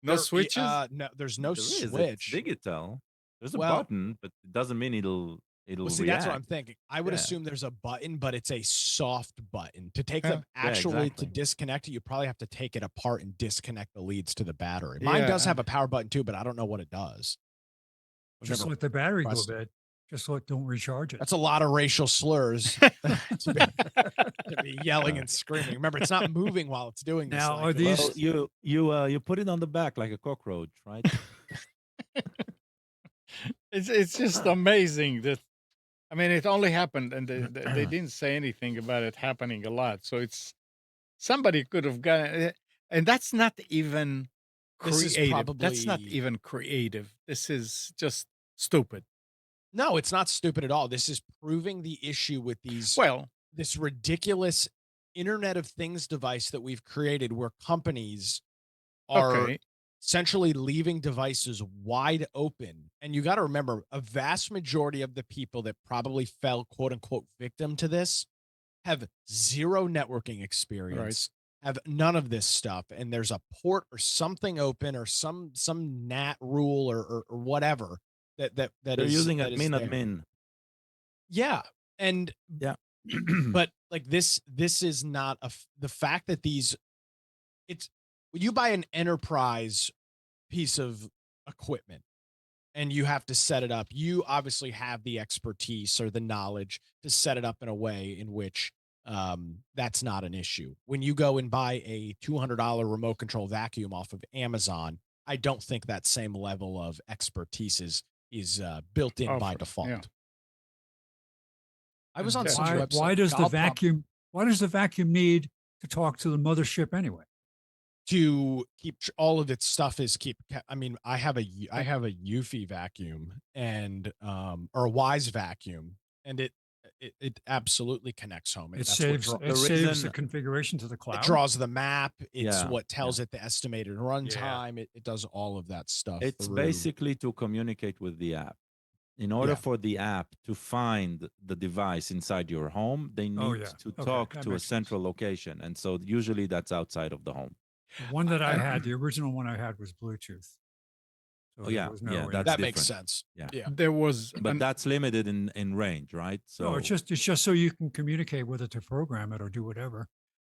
S3: no switches.
S4: no, there's no
S2: There is. It's
S4: switch.
S2: digital. There's a
S4: Well,
S2: button, but it doesn't mean
S4: well,
S2: it'll
S4: see, that's what
S2: react.
S4: I'm thinking. I would
S2: Yeah.
S4: assume there's a button, but it's a soft button. To take
S3: Yeah,
S4: the
S2: Yeah,
S4: actually to
S2: exactly.
S4: disconnect it, you probably have to take it apart and disconnect the leads to the battery. Mine does
S3: yeah.
S4: have a power button too, but I don't know what it does. I've
S1: Just
S4: never
S1: let the battery go
S4: pressed it.
S1: bad. Just don't recharge it.
S4: That's a lot of racial slurs to be yelling
S2: Uh,
S4: and screaming. Remember, it's not moving while it's doing this
S1: Now,
S4: like
S1: are
S4: it
S2: well,
S1: these
S4: is.
S2: you put it on the back like a cockroach, right?
S3: It's just amazing that I mean, it only happened, and they didn't say anything about it happening a lot. So it's somebody could have gotten it, and that's not even
S4: This is
S3: creative. That's not
S4: probably
S3: even creative. This is just stupid.
S4: no, it's not stupid at all. This is proving the issue with
S3: Well,
S4: this ridiculous Internet of Things device that we've created where companies are
S3: okay,
S4: essentially leaving devices wide open. And you got to remember, a vast majority of the people that probably fell quote unquote victim to this have zero networking
S3: right.
S4: experience, have none of this stuff. And there's a port or something open or some NAT rule or whatever that
S2: They're
S4: is
S2: using
S4: that is there.
S2: admin.
S4: Yeah. And
S2: Yeah.
S4: but like this is not the fact that these it's when you buy an enterprise piece of equipment and you have to set it up, you obviously have the expertise or the knowledge to set it up in a way in which that's not an issue. When you go and buy a $200 remote control vacuum off of Amazon, I don't think that same level of expertise is built in by
S3: Offered, yeah.
S4: default. I was
S3: And
S4: on some website.
S1: why does the
S4: I'll prob-
S1: vacuum need to talk to the mothership anyway?
S4: to keep all of its stuff is I mean, I have a Eufy vacuum and or a Wise vacuum, and it absolutely connects home.
S1: It
S4: That's what
S1: saves
S2: The
S1: the
S2: reason,
S1: configuration to the
S4: it
S1: cloud.
S4: draws the map. It's
S2: yeah,
S4: what
S2: yeah.
S4: tells it the estimated
S1: Yeah.
S4: runtime. It does all of that stuff
S2: It's
S4: through.
S2: basically to communicate with the app. In order
S4: Yeah.
S2: for the app to find the device inside your home, they
S1: Oh,
S2: need
S1: yeah.
S2: to
S1: Okay,
S2: talk
S1: that
S2: to a
S1: makes sense.
S2: central location. And so usually that's outside of the home.
S1: The one that I
S3: I-
S1: had, the original one I had was Bluetooth. So
S2: Oh,
S1: there
S2: yeah.
S1: was no
S2: Yeah,
S1: way.
S2: that's
S4: That makes
S2: different.
S4: sense.
S2: Yeah.
S4: Yeah.
S3: there was
S2: But that's limited in range, right? So
S1: No, it's just so you can communicate with it to program it or do whatever.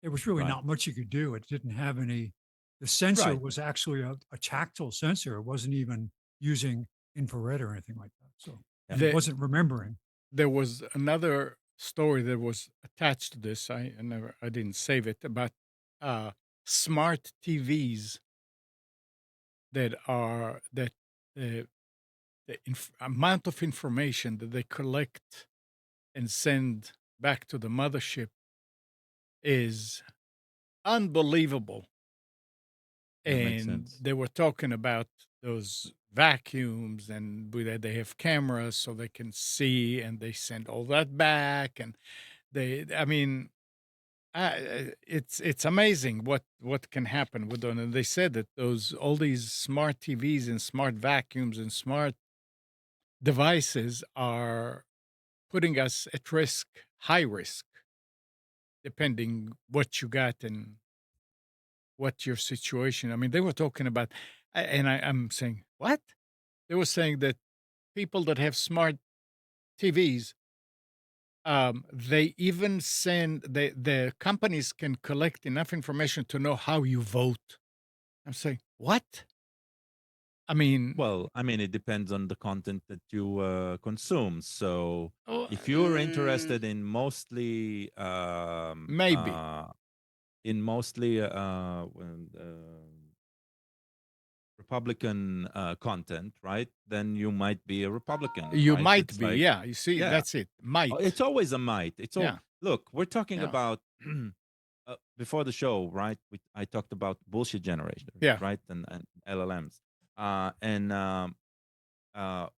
S1: There was really
S2: right.
S1: not much you could do. It didn't have any. The sensor
S2: Right.
S1: was actually a tactile sensor. It wasn't even using infrared or anything like that. So and it
S3: the,
S1: wasn't remembering.
S3: there was another story that was attached to this. I didn't save it about smart TVs that the amount of information that they collect and send back to the mothership is unbelievable.
S2: That makes
S3: And
S2: sense.
S3: they were talking about those vacuums and they have cameras so they can see and they send all that back and I mean it's amazing what can happen with them. And they said that those all these smart TVs and smart vacuums and smart devices are putting us at risk, high risk, depending what you got and what your situation. I mean, they were talking about, I'm saying, what? They were saying that people that have smart TVs, they even send the companies can collect enough information to know how you vote. I'm saying, what? I mean,
S2: Well, I mean, it depends on the content that you consume. So
S3: oh,
S2: if you're interested
S3: maybe
S2: in mostly Republican content, right? Then you might be a Republican,
S3: you
S2: right?
S3: might
S2: It's
S3: be.
S2: like,
S3: Yeah, you see,
S2: yeah,
S3: that's it.
S2: it's
S3: Might.
S2: always a might. It's all
S3: Yeah,
S2: look. We're talking
S3: yeah,
S2: about before the show, right? I talked about bullshit generators,
S3: yeah.
S2: right, and LLMs, and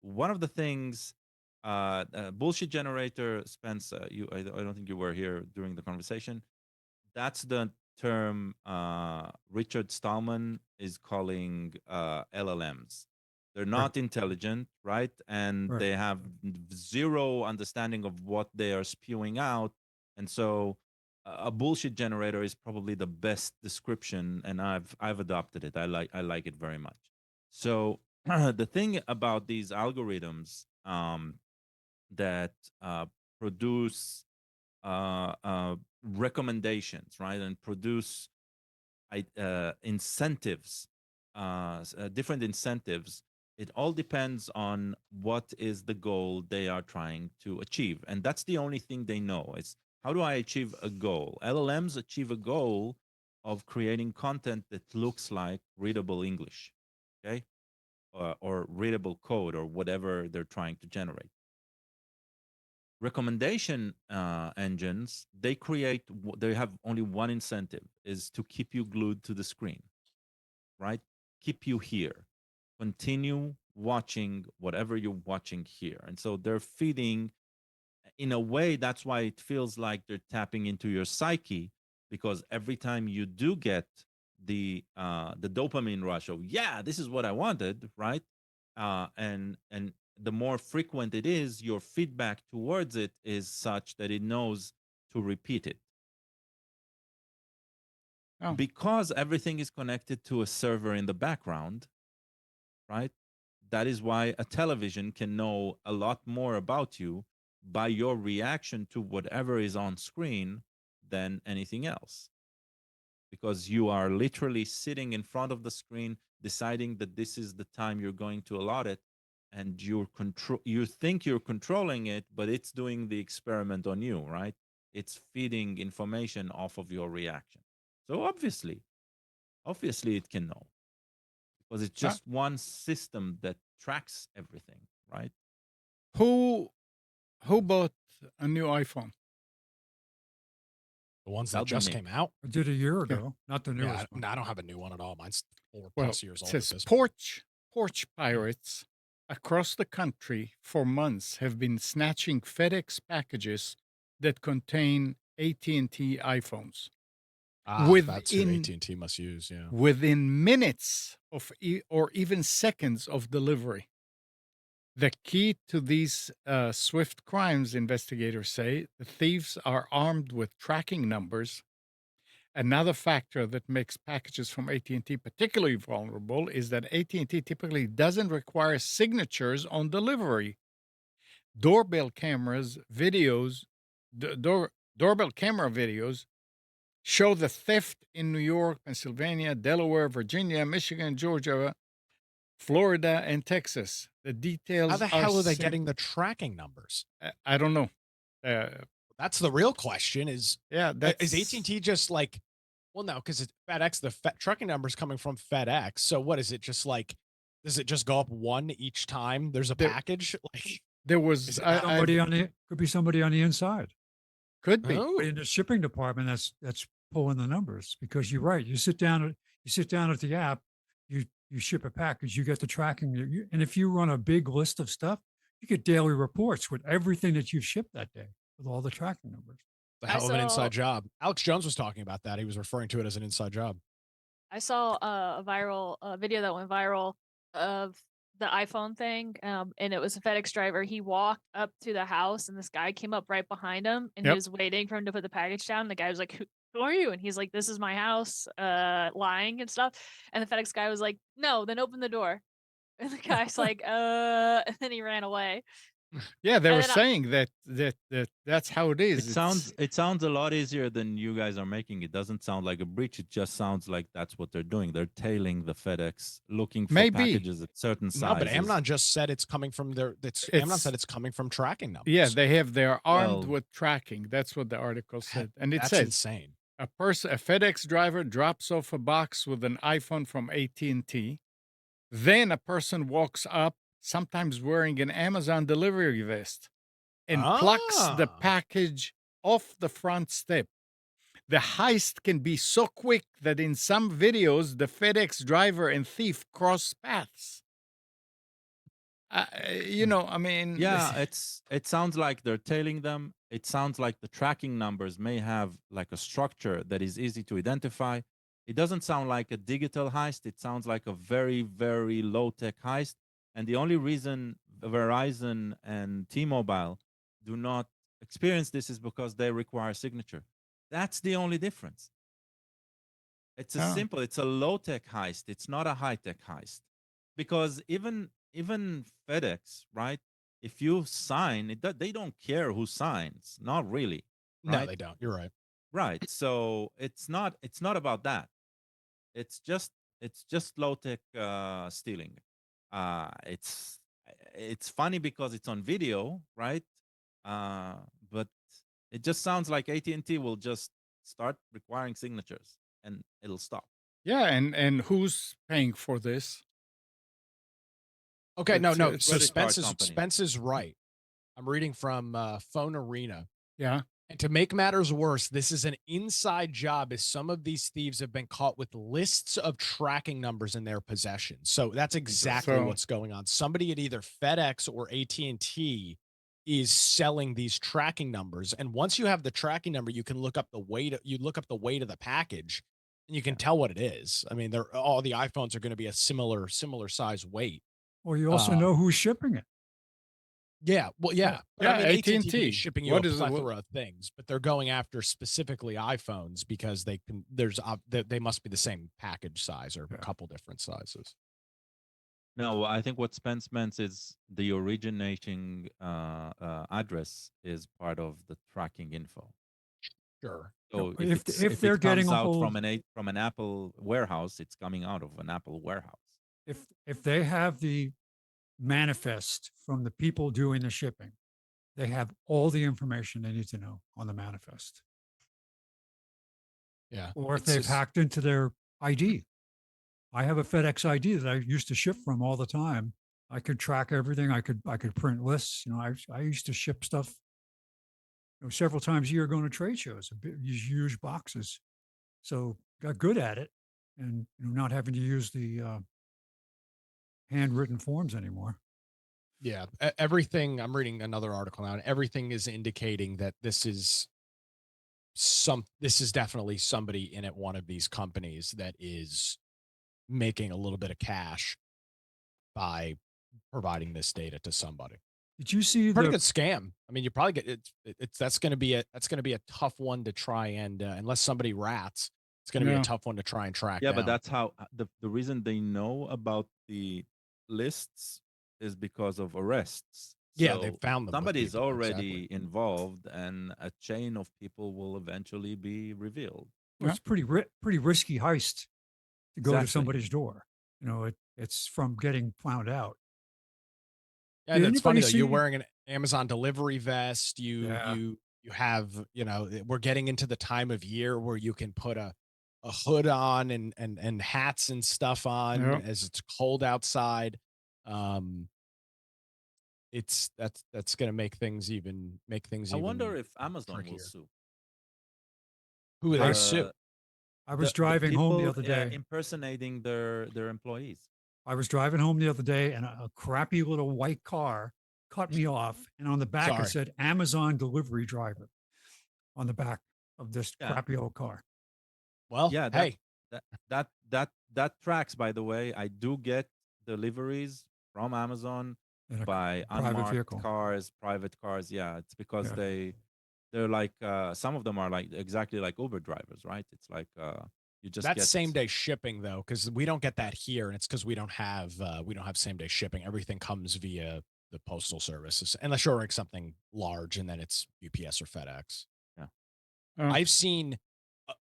S2: one of the things, bullshit generator, Spence, I don't think you were here during the conversation. That's the term Richard Stallman is calling LLMs. They're
S1: Right.
S2: not intelligent, right? And
S1: Right.
S2: they have zero understanding of what they are spewing out. And so a bullshit generator is probably the best description, and I've adopted it. I like it very much. So the thing about these algorithms that produce recommendations, right, and produce incentives, different incentives. It all depends on what is the goal they are trying to achieve, and that's the only thing they know. It's how do I achieve a goal? LLMs achieve a goal of creating content that looks like readable English, okay, or readable code or whatever they're trying to generate. Recommendation engines, they have only one incentive, is to keep you glued to the screen, right? Keep you here, continue watching whatever you're watching here. And so they're feeding, in a way, that's why it feels like they're tapping into your psyche, because every time you do get the dopamine rush of, yeah, this is what I wanted, right, and the more frequent it is, your feedback towards it is such that it knows to repeat it,
S3: Oh,
S2: because everything is connected to a server in the background, right? That is why a television can know a lot more about you by your reaction to whatever is on screen than anything else. Because you are literally sitting in front of the screen, deciding that this is the time you're going to allot it, and you think you're controlling it, but it's doing the experiment on you, right? It's feeding information off of your reaction. So obviously it can know, because it's
S3: uh,
S2: just one system that tracks everything, right?
S3: who who bought a new iPhone?
S4: The ones that
S2: That'll be
S4: just
S2: me.
S4: came out.
S1: I did a year
S3: Yeah.
S1: ago, not the
S4: Yeah,
S1: newest one.
S4: I don't have a new one at all. Mine's 4
S3: Well,
S4: plus years
S3: it
S4: old at
S3: says
S4: this point.
S3: porch pirates across the country for months have been snatching FedEx packages that contain AT&T iPhones
S4: Ah, that's who
S3: within
S4: AT&T must use, yeah.
S3: within minutes of or even seconds of delivery. The key to these swift crimes, investigators say, the thieves are armed with tracking numbers. Another factor that makes packages from AT&T particularly vulnerable is that AT&T typically doesn't require signatures on delivery. Doorbell cameras videos, doorbell camera videos show the theft in New York, Pennsylvania, Delaware, Virginia, Michigan, Georgia, Florida, and Texas. The
S4: How
S3: details
S4: the
S3: are
S4: hell are they getting the tracking numbers?
S3: I don't know. Uh,
S4: That's the real question
S3: yeah,
S4: is
S3: that's
S4: AT&T just like, well, no, because it's FedEx, the trucking number is coming from FedEx. So what is it just like, does it just go up one each time there's a
S3: there.
S4: package? Like,
S3: There was
S4: is it that?
S3: I've
S1: Could be somebody on the inside,
S3: could be.
S1: but
S4: Oh,
S1: in the shipping department, that's pulling the numbers, because you're right. You sit down at the app, you ship a package, you get the tracking, and if you run a big list of stuff, you get daily reports with everything that you've shipped that day with all the tracking numbers.
S4: the
S5: I
S4: hell of an
S5: saw
S4: inside job. Alex Jones was talking about that. He was referring to it as an inside job.
S5: I saw a viral video that went viral of the iPhone thing, and it was a FedEx driver. He walked up to the house, and this guy came up right behind him, and he
S3: Yep.
S5: was waiting for him to put the package down. The guy was like, who are you? And he's like, this is my house, lying and stuff. And the FedEx guy was like, no, then open the door. And the guy's like, and then he ran away.
S3: Yeah, they
S5: And
S3: were
S5: then
S3: saying that's how it is.
S2: It sounds a lot easier than you guys are making. It doesn't sound like a breach. It just sounds like that's what they're doing. They're tailing the FedEx, looking for
S3: Maybe.
S2: packages at certain
S4: No, but
S2: sizes.
S4: Amnon just said it's coming from their. Amnon said it's coming from tracking numbers.
S3: Yeah, they're armed
S2: Well-
S3: with tracking. That's what the article said, and it
S4: That's
S3: says
S4: insane.
S3: a FedEx driver drops off a box with an iPhone from AT&T. Then a person walks up, sometimes wearing an Amazon delivery vest, and plucks the
S4: Ah.
S3: package off the front step. The heist can be so quick that in some videos, the FedEx driver and thief cross paths. I mean,
S2: Yeah, it sounds like they're tailing them. It sounds like the tracking numbers may have like a structure that is easy to identify. It doesn't sound like a digital heist. It sounds like a very, very low-tech heist. And the only reason Verizon and T-Mobile do not experience this is because they require signature. That's the only difference. It's a
S3: Oh.
S2: simple, it's a low-tech heist. It's not a high-tech heist. Because even FedEx, right? If you sign, they don't care who signs. Not really.
S4: No,
S2: Right?
S4: they don't. You're right.
S2: Right. So it's not about that. It's just low-tech stealing. It's funny because it's on video, right? But it just sounds like AT&T will just start requiring signatures and it'll stop.
S3: yeah, and who's paying for this?
S4: Okay, no.
S3: It's
S4: So
S2: credit card
S4: Spence
S2: company.
S4: is right. I'm reading from Phone Arena.
S3: Yeah.
S4: And to make matters worse, this is an inside job as some of these thieves have been caught with lists of tracking numbers in their possession. So that's exactly
S3: So-
S4: what's going on. Somebody at either FedEx or AT&T is selling these tracking numbers. And once you have the tracking number, you can look up the weight of the package and you can tell what it is. I mean, all the iPhones are going to be a similar size weight.
S1: Or you also
S4: Uh,
S1: know who's shipping it.
S4: Yeah, well, yeah. But I
S3: Yeah,
S4: mean, AT&T
S3: AT&T.
S4: is shipping you
S3: What
S4: a
S3: is it- what-
S4: plethora of things, but they're going after specifically iPhones because they must be the same package size or a couple different sizes.
S2: No, I think what Spence meant is the originating address is part of the tracking info.
S4: Sure.
S2: So
S1: If
S2: if
S1: they're
S2: it
S1: getting
S2: comes
S1: a
S2: out
S1: hold,
S2: from an Apple warehouse, it's coming out of an Apple warehouse.
S1: if they have the manifest from the people doing the shipping, they have all the information they need to know on the manifest.
S4: Yeah.
S1: Or if
S4: It's
S1: they've
S4: just-
S1: hacked into their ID. I have a FedEx ID that I used to ship from all the time. I could track everything. I could print lists. I used to ship stuff several times a year going to trade shows, these huge boxes. So got good at it, and not having to use the handwritten forms anymore.
S4: Yeah. Everything, I'm reading another article now, and everything is indicating that this is definitely somebody in at one of these companies that is making a little bit of cash by providing this data to somebody.
S1: Did you see
S4: Pretty
S1: the
S4: good scam. I mean, you probably get that's going to be a tough one to try and unless somebody rats, it's going to be
S3: Yeah.
S4: a tough one to try and track
S2: Yeah,
S4: down.
S2: but that's how the reason they know about the lists is because of arrests.
S4: Yeah, they
S2: So
S4: found them with
S2: somebody's
S4: people,
S2: already
S4: exactly.
S2: involved, and a chain of people will eventually be revealed.
S1: well, it's pretty risky heist to go to
S2: Exactly.
S1: somebody's door. It's from getting found out.
S4: And
S1: Did
S4: it's funny though.
S1: anybody
S4: You're
S1: see-
S4: wearing an Amazon delivery vest.
S1: Yeah.
S4: You have we're getting into the time of year where you can put a hood on and hats and stuff on
S3: Yep.
S4: as it's cold outside. That's going to make things even
S2: I wonder if
S4: even
S2: Amazon will
S4: trickier.
S2: sue.
S4: Who would they
S2: Uh,
S4: sue?
S1: I was
S2: the
S1: driving home the
S2: people,
S1: other day.
S2: impersonating their employees.
S1: I was driving home the other day, and a crappy little white car cut me off, and on the back
S4: Sorry.
S1: it said "Amazon delivery driver" on the back of this
S2: Yeah.
S1: crappy old car.
S4: Well,
S2: Yeah,
S4: hey,
S2: that tracks. By the way, I do get deliveries from Amazon
S1: In a
S2: by
S1: private
S2: unmarked
S1: vehicle.
S2: cars, private cars. Yeah, it's because
S1: Yeah.
S2: they they're like some of them are like exactly like Uber drivers, right? It's like you just
S4: That's
S2: get
S4: same day shipping though, because we don't get that here, and it's because we don't have same day shipping. Everything comes via the postal services, unless you're ordering something large, and then it's UPS or FedEx.
S2: yeah.
S3: Oh,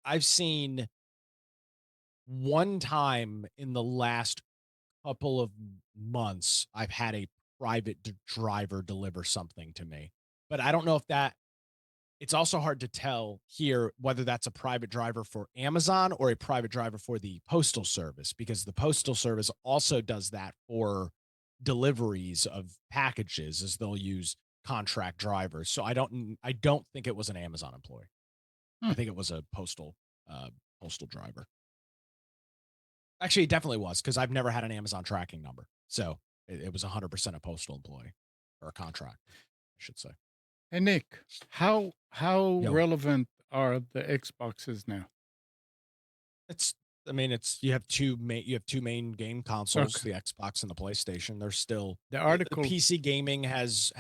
S4: I've seen one time in the last couple of months, I've had a private driver deliver something to me, but I don't know if that it's also hard to tell here whether that's a private driver for Amazon or a private driver for the postal service, because the postal service also does that for deliveries of packages, as they'll use contract drivers. So I don't think it was an Amazon employee.
S3: hmm.
S4: I think it was a uh postal driver. Actually, it definitely was, because I've never had an Amazon tracking number. So it was 100% a postal employee, or a contractor, I should say.
S3: Hey Nick, how
S4: Yo,
S3: relevant are the Xboxes now?
S4: it's I mean, you have two main game consoles,
S3: Okay.
S4: the Xbox and the PlayStation. They're still
S3: The
S4: the
S3: article
S4: PC gaming has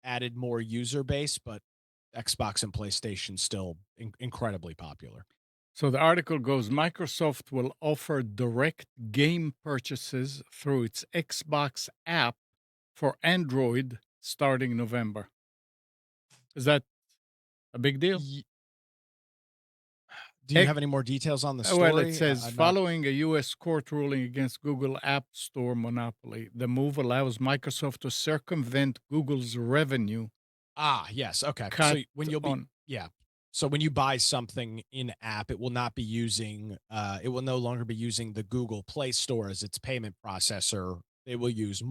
S4: added more user base, but Xbox and PlayStation still incredibly popular.
S3: So the article goes, Microsoft will offer direct game purchases through its Xbox app for Android starting November. Is that a big deal?
S4: Ye- Do you
S3: Heck,
S4: have any more details on the
S3: well, it
S4: story?
S3: says
S4: I'm not.
S3: following a U.S. court ruling against Google App Store monopoly, the move allows Microsoft to circumvent Google's revenue
S4: Ah, yes. Okay. So
S3: cut
S4: when you'll be,
S3: on.
S4: yeah. So when you buy something in app, it will no longer be using the Google Play Store as its payment processor. They will use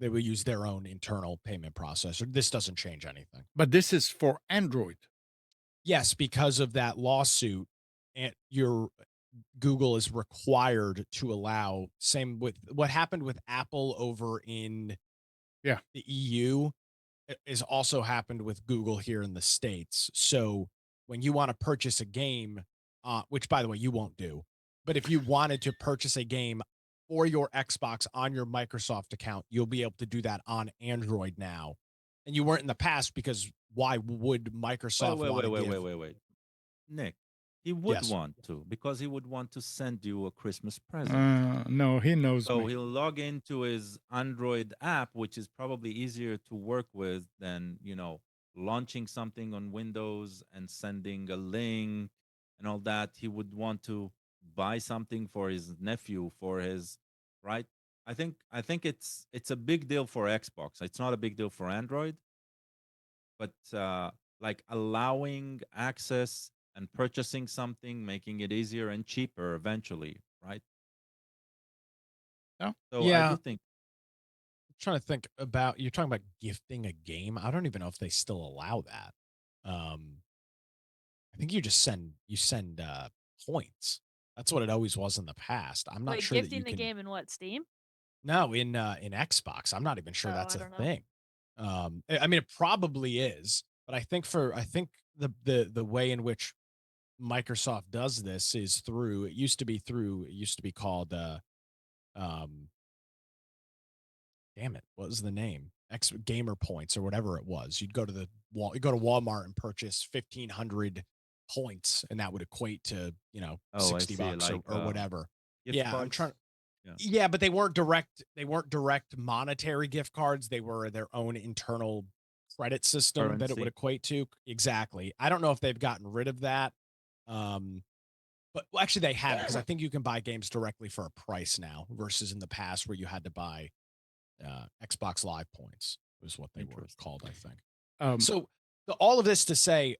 S4: they will use their own internal payment processor. This doesn't change anything.
S3: But this is for Android.
S4: Yes, because of that lawsuit, and your Google is required to allow, same with what happened with Apple over in
S3: Yeah.
S4: the EU, is also happened with Google here in the States. So when you want to purchase a game, which by the way, you won't do, but if you wanted to purchase a game for your Xbox on your Microsoft account, you'll be able to do that on Android now. And you weren't in the past, because why would
S2: Wait,
S4: Microsoft
S2: wait,
S4: want
S2: wait,
S4: to
S2: wait, wait,
S4: give?
S2: wait, wait. Nick, he would
S4: Yes.
S2: want to because he would want to send you a Christmas present.
S3: No, he knows
S2: So
S3: me.
S2: he'll log into his Android app, which is probably easier to work with than, launching something on Windows and sending a link and all that. He would want to buy something for his nephew, for his right. I think it's a big deal for Xbox. It's not a big deal for Android, but like allowing access and purchasing something, making it easier and cheaper eventually, right?
S3: No?
S2: So I
S4: Yeah.
S2: do think.
S4: Trying to think about, you're talking about gifting a game. I don't even know if they still allow that. Um, I think you send points. That's what it always was in the past. I'm not
S5: Wait,
S4: sure that
S5: gifting
S4: you
S5: the
S4: can.
S5: game in what, Steam?
S4: No, in Xbox. I'm not even sure
S5: Oh,
S4: that's
S5: I
S4: a
S5: don't know.
S4: thing. I mean, it probably is, but I think the way in which Microsoft does this is through. It used to be called um damn it, what was the name? X Gamer Points or whatever it was. You go to Walmart and purchase 1,500 points, and that would equate to,
S2: Oh, I
S4: 60
S2: see.
S4: bucks,
S2: Like
S4: or whatever.
S2: gift
S4: Yeah, I'm trying.
S2: cards. Yeah,
S4: Yeah, but they weren't direct monetary gift cards. They were their own internal credit system that it would
S2: currency.
S4: equate to. Exactly. I don't know if they've gotten rid of that. Um, but well, actually they have, because I think you can buy games directly for a price now, versus in the past where you had to buy Xbox Live points was what they were
S2: Interesting.
S4: called, I think.
S3: Um,
S4: So all of this to say,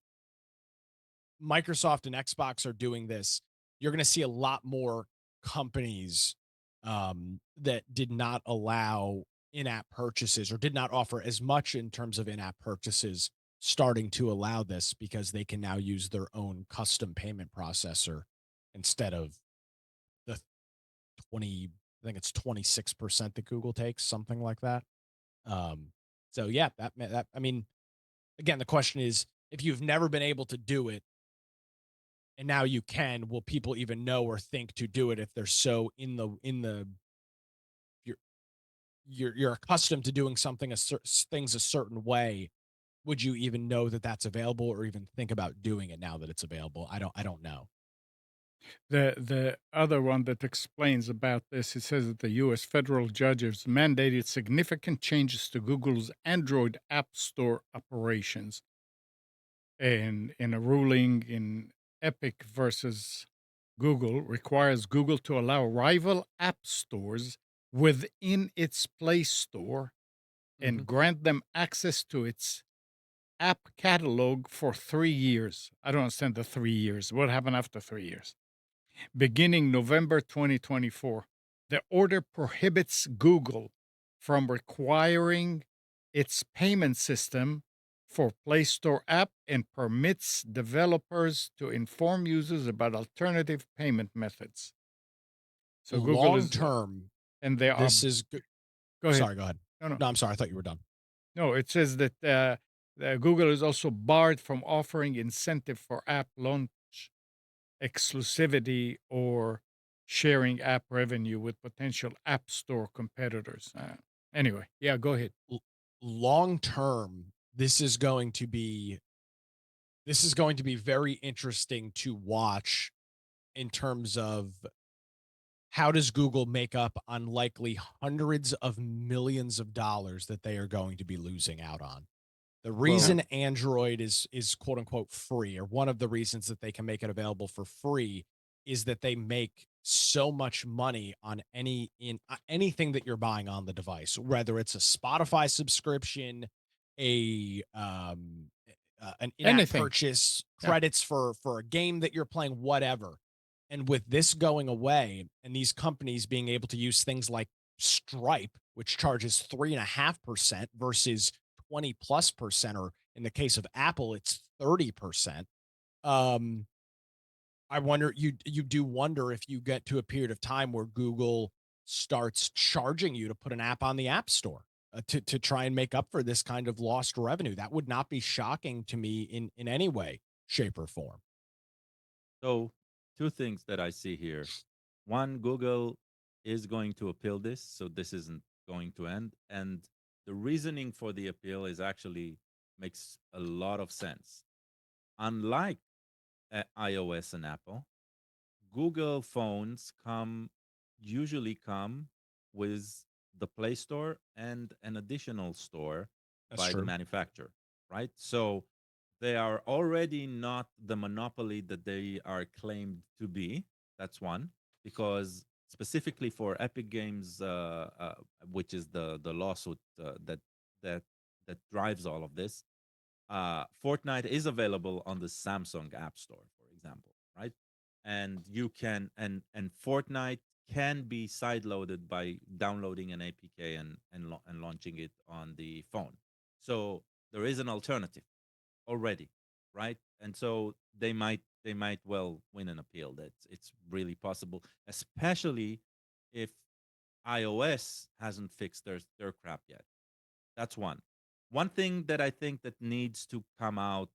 S4: Microsoft and Xbox are doing this. You're going to see a lot more companies that did not allow in-app purchases, or did not offer as much in terms of in-app purchases, starting to allow this, because they can now use their own custom payment processor instead of the 20, I think it's 26% that Google takes, something like that. Um, so yeah, that I mean, again, the question is, if you've never been able to do it and now you can, will people even know or think to do it, if they're so you're you're accustomed to doing things a certain way, would you even know that that's available or even think about doing it now that it's available? I don't know.
S3: The other one that explains about this, it says that the U.S. federal judges mandated significant changes to Google's Android App Store operations, and in a ruling in Epic versus Google, requires Google to allow rival app stores within its Play Store
S4: Mhm.
S3: and grant them access to its app catalog for 3 years. I don't understand the 3 years. What happened after 3 years? Beginning November 2024, the order prohibits Google from requiring its payment system for Play Store app and permits developers to inform users about alternative payment methods. So Google
S4: Long
S3: is,
S4: term,
S3: and they are.
S4: this is
S3: Go ahead.
S4: sorry, go ahead.
S3: No, no,
S4: No, I'm sorry. I thought you were done.
S3: no. It says that Google is also barred from offering incentive for app launch exclusivity or sharing app revenue with potential app store competitors. Anyway, yeah, go ahead.
S4: Long term, this is going to be very interesting to watch in terms of how does Google make up on likely hundreds of millions of dollars that they are going to be losing out on. The
S2: Well,
S4: reason Android is quote unquote free, or one of the reasons that they can make it available for free, is that they make so much money on anything that you're buying on the device, whether it's a Spotify subscription, a an in-app
S3: Anything.
S4: purchase,
S3: Yeah.
S4: credits for a game that you're playing, whatever. And with this going away, and these companies being able to use things like Stripe, which charges 3.5% versus 20+%, or in the case of Apple, it's 30%. Um, I wonder, you do wonder if you get to a period of time where Google starts charging you to put an app on the App Store, to try and make up for this kind of lost revenue. That would not be shocking to me in any way, shape, or form.
S2: so two things that I see here. One, Google is going to appeal this, so this isn't going to end. And the reasoning for the appeal is actually makes a lot of sense. Unlike iOS and Apple, Google phones usually come with the Play Store and an additional store
S4: That's
S2: by the
S4: true.
S2: manufacturer, right? So they are already not the monopoly that they are claimed to be. That's one, because specifically for Epic Games, which is the lawsuit that that drives all of this, Fortnite is available on the Samsung App Store, for example, right? And you can and Fortnite can be sideloaded by downloading an APK and launching it on the phone. So there is an alternative already, right? And so they might well win an appeal. That it's really possible, especially if iOS hasn't fixed their crap yet. That's one. One thing that I think that needs to come out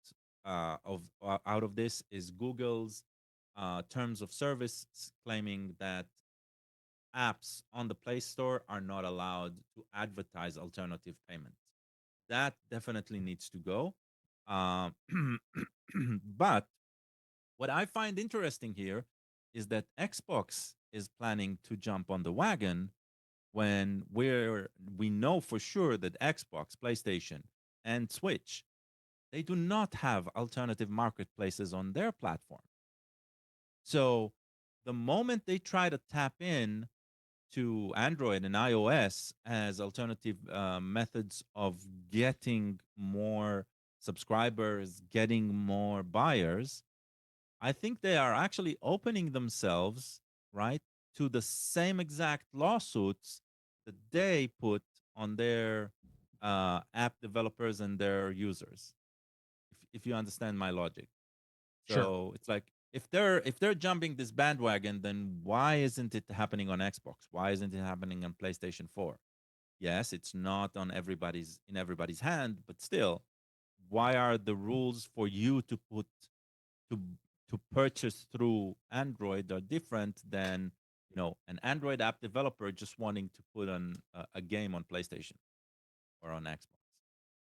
S2: of this is Google's terms of service claiming that apps on the Play Store are not allowed to advertise alternative payments. That definitely needs to go. Um, but what I find interesting here is that Xbox is planning to jump on the wagon when we know for sure that Xbox, PlayStation, and Switch, they do not have alternative marketplaces on their platform. So the moment they try to tap in to Android and iOS as alternative methods of getting more subscribers, getting more buyers, I think they are actually opening themselves, right, to the same exact lawsuits that they put on their app developers and their users. If you understand my logic,
S4: Sure.
S2: so it's like if they're jumping this bandwagon, then why isn't it happening on Xbox? Why isn't it happening on PlayStation 4? Yes, it's not on everybody's hand, but still, why are the rules for you to to purchase through Android are different than an Android app developer just wanting to put on a game on PlayStation or on Xbox.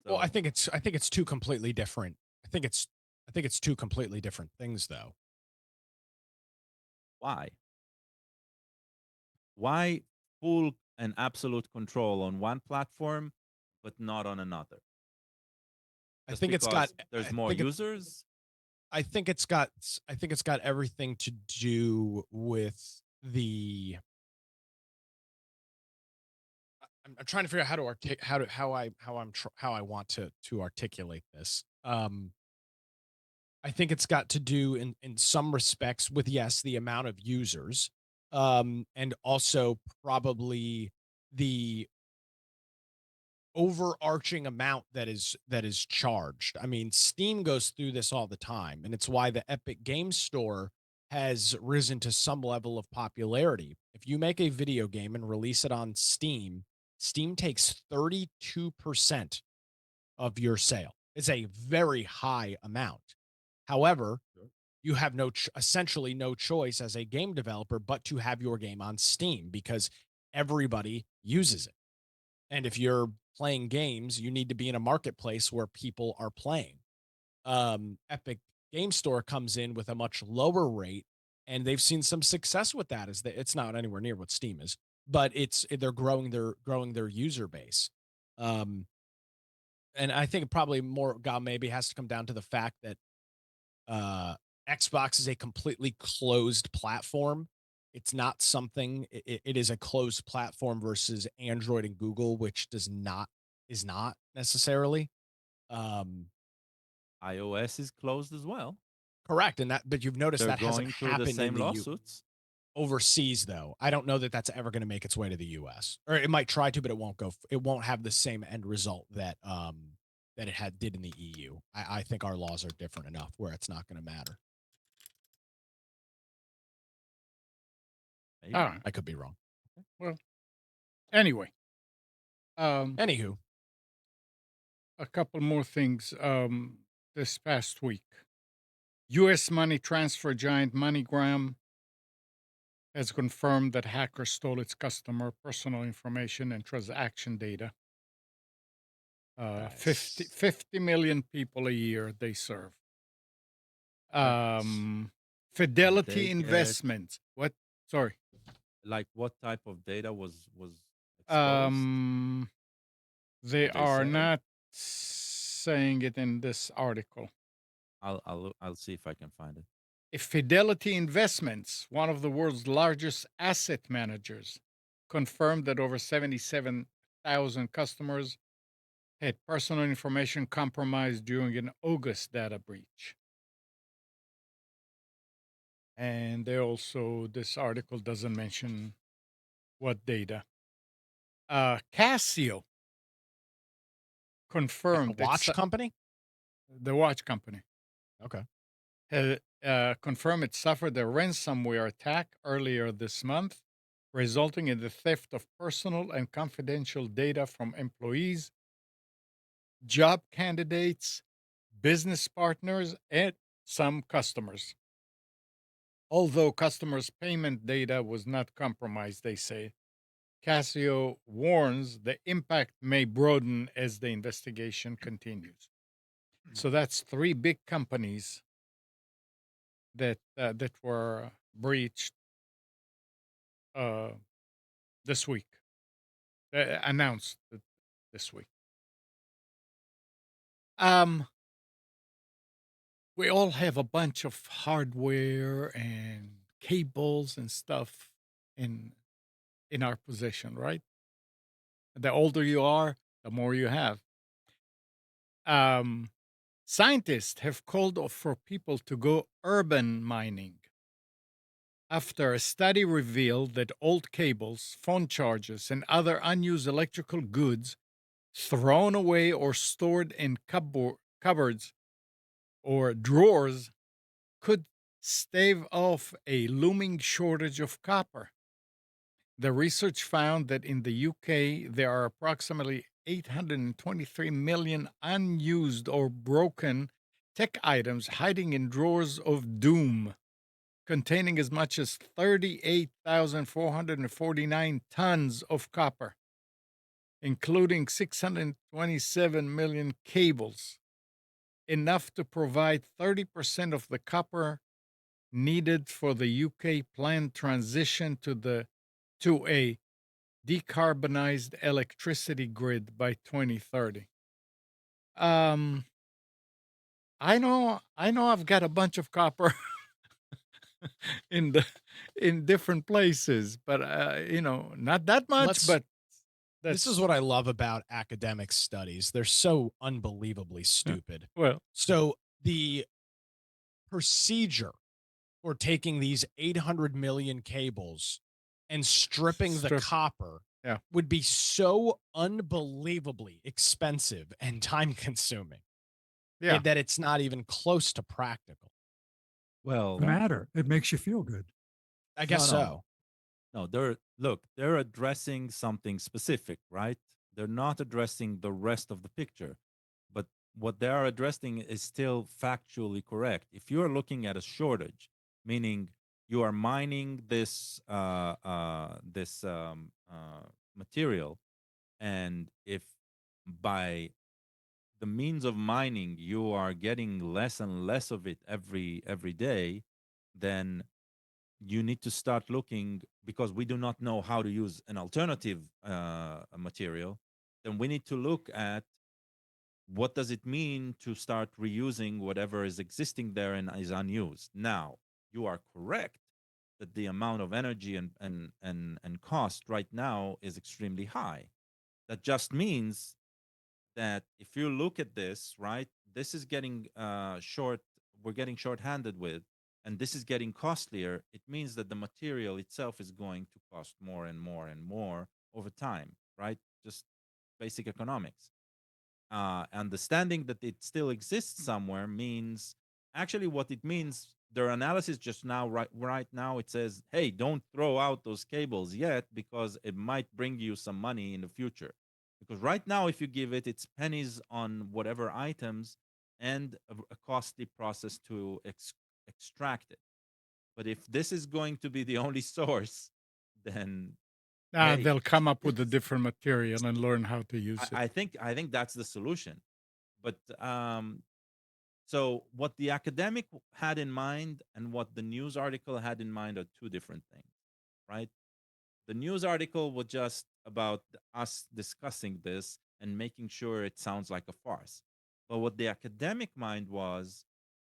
S4: Well,
S2: So
S4: I think it's two completely different. I think it's two completely different things though.
S2: why? Why full and absolute control on one platform, but not on another?
S4: I
S2: Just
S4: think it's got
S2: because there's more users?
S4: I think it's got everything to do with the I'm trying to figure out how to how I want to articulate this. I think it's got to do in some respects with, yes, the amount of users, and also probably the overarching amount that is charged. I mean, Steam goes through this all the time, and it's why the Epic Game Store has risen to some level of popularity. If you make a video game and release it on Steam, Steam takes 32% of your sale. It's a very high amount. However,
S2: Sure.
S4: you have essentially no choice as a game developer but to have your game on Steam because everybody uses it. And if you're playing games, you need to be in a marketplace where people are playing. Epic Game Store comes in with a much lower rate, and they've seen some success with that. Is that it's not anywhere near what Steam is, but they're growing their user base. Um, and I think probably more God maybe has to come down to the fact that uh, Xbox is a completely closed platform. It's not something. It is a closed platform versus Android and Google, which is not necessarily um,
S2: iOS is closed as well.
S4: correct. And that, but you've noticed
S2: They're
S4: that hasn't
S2: going through the
S4: happened in
S2: same
S4: the
S2: lawsuits.
S4: overseas though. I don't know that that's ever going to make its way to the U.S. or it might try to, but it won't go. It won't have the same end result that that it had did in the EU. I think our laws are different enough where it's not going to matter.
S2: Maybe.
S3: All right.
S4: I could be wrong.
S3: Well, anyway,
S4: Anywho,
S3: a couple more things. This past week, U.S. money transfer giant MoneyGram has confirmed that hackers stole its customer personal information and transaction data. 50 million people a year they serve.
S2: Did they
S3: Fidelity
S2: get
S3: Investments. What? Sorry.
S2: like what type of data was exposed?
S3: Um, they
S2: Did they
S3: are
S2: say?
S3: not saying it in this article.
S2: I'll see if I can find it.
S3: If Fidelity Investments, one of the world's largest asset managers, confirmed that over 77,000 customers had personal information compromised during an August data breach. And this article doesn't mention what data. Casio confirmed
S4: watch company.
S3: the watch company
S4: Okay.
S3: had confirmed it suffered a ransomware attack earlier this month, resulting in the theft of personal and confidential data from employees, job candidates, business partners, and some customers. Although customers' payment data was not compromised, they say, Casio warns the impact may broaden as the investigation continues. So that's three big companies that were breached uh, this week, announced this week. Um, we all have a bunch of hardware and cables and stuff in our possession, right? The older you are, the more you have. Um, Scientists have called for people to go urban mining after a study revealed that old cables, phone chargers, and other unused electrical goods thrown away or stored in cupboards or drawers could stave off a looming shortage of copper. The research found that in the UK, there are approximately 823 million unused or broken tech items hiding in drawers of doom, containing as much as 38,449 tons of copper. including 627 million cables, enough to provide 30% of the copper needed for the UK planned transition to a decarbonized electricity grid by 2030. Um, I know I've got a bunch of copper in the in different places, but not that much,
S4: Let's
S3: but
S4: This is
S3: that's
S4: what I love about academic studies. They're so unbelievably
S3: uh,
S4: stupid.
S3: well,
S4: So the procedure for taking these 800 million cables and stripping the
S3: strip.
S4: copper
S3: Yeah.
S4: would be so unbelievably expensive and time consuming
S3: Yeah.
S4: that it's not even close to practical.
S1: The
S2: Well,
S3: Yeah.
S1: matter. It makes you feel good.
S4: I
S2: no,
S4: guess
S2: no,
S4: so.
S2: no. They're addressing something specific, right? They're not addressing the rest of the picture. But what they are addressing is still factually correct. If you are looking at a shortage, meaning you are mining this material, and if by the means of mining you are getting less and less of it every day, then you need to start looking, because we do not know how to use an alternative material. Then we need to look at what does it mean to start reusing whatever is existing there and is unused. Now, you are correct that the amount of energy and cost right now is extremely high. That just means that if you look at this, right, this is getting we're getting short-handed with, and this is getting costlier. It means that the material itself is going to cost more and more and more over time, right? Just basic economics. Understanding that it still exists somewhere means, actually what it means, their analysis just now, right now, it says, hey, don't throw out those cables yet because it might bring you some money in the future. Because right now, if you give it, it's pennies on whatever items and a costly process to extract it. But if this is going to be the only source, then hey,
S3: They'll come up with a
S2: it's,
S3: different material and learn how to use it.
S2: I think that's the solution. But so what the academic had in mind and what the news article had in mind are two different things, right? The news article was just about us discussing this and making sure it sounds like a farce. But what the academic mind was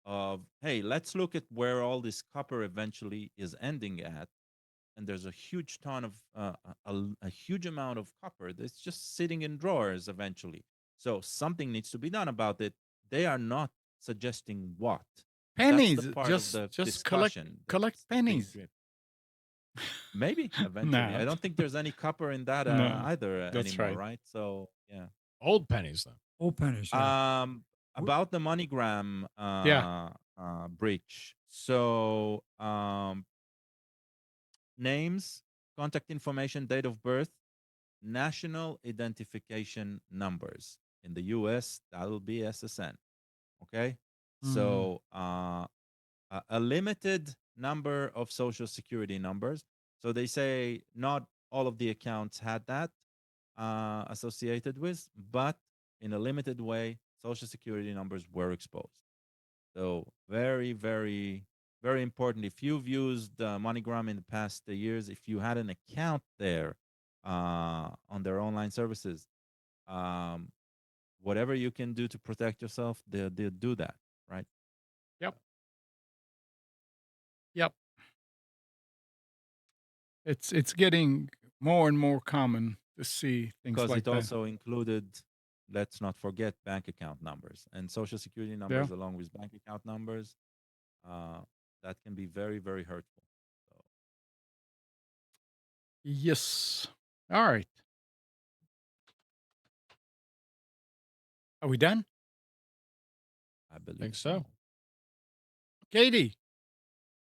S2: of, hey, let's look at where all this copper eventually is ending at, and there's a huge ton of a huge amount of copper that's just sitting in drawers eventually. So something needs to be done about it. They are not suggesting what. That's the
S3: Pennies,
S2: part of
S3: just
S2: the
S3: just collect
S2: discussion
S3: collect
S2: that's being
S3: pennies.
S2: driven. Maybe eventually.
S3: Nah,
S2: I don't think there's any copper in that
S3: no,
S2: either
S3: that's
S2: anymore,
S3: right.
S2: right? So yeah.
S4: Old pennies, though.
S1: Old pennies, yeah.
S2: Um,
S1: W-
S2: about the MoneyGram
S3: Yeah.
S2: breach. So names, contact information, date of birth, national identification numbers. In the US, that'll be SSN. Okay.
S3: Mm.
S2: So a limited number of social security numbers. So they say not all of the accounts had that associated with, but in a limited way, social security numbers were exposed. So very, very, very important. If you've used MoneyGram in the past years, if you had an account there on their online services, um, whatever you can do to protect yourself, they'll do that, right?
S3: Yep. Yep. It's getting more and more common to see things
S2: Because
S3: like
S2: it
S3: that.
S2: also included, let's not forget, bank account numbers and social security
S3: Yeah.
S2: numbers along with bank account numbers. Uh, that can be very, very hurtful. So
S3: Yes. All right. Are we done?
S2: I believe
S4: Think
S2: so.
S4: so.
S3: Katie,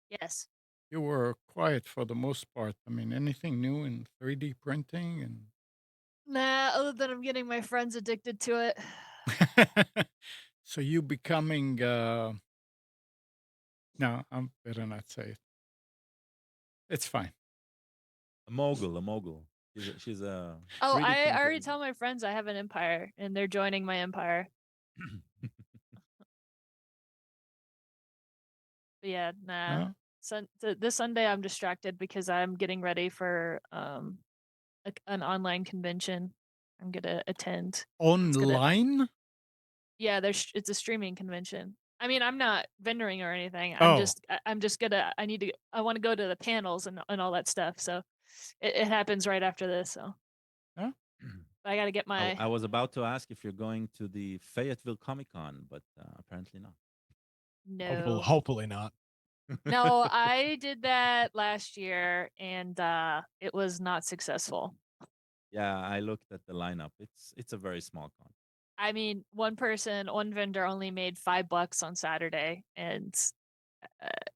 S5: Yes.
S3: you were quiet for the most part. I mean, anything new in 3D printing
S5: Nah, other than I'm getting my friends addicted to it.
S3: and so you becoming no, I'm better not say it. It's fine.
S2: A mogul, a mogul. She's a
S5: Oh,
S2: 3D
S5: I
S2: printer.
S5: already tell my friends I have an empire, and they're joining my empire. But yeah, nah.
S3: Huh?
S5: This Sunday I'm distracted because I'm getting ready for an online convention I'm gonna attend. It's gonna
S3: Online?
S5: Yeah, it's a streaming convention. I mean, I'm not vendoring or anything.
S3: Oh,
S5: I'm just gonna I want to go to the panels and all that stuff. So it happens right after this. So
S3: huh?
S5: I got to get my
S2: I was about to ask if you're going to the Fayetteville Comic Con, but apparently not.
S5: no.
S4: Hopefully not.
S5: No, I did that last year and it was not successful.
S2: Yeah, I looked at the lineup. It's a very small con.
S5: I mean, one vendor only made $5 on Saturday, and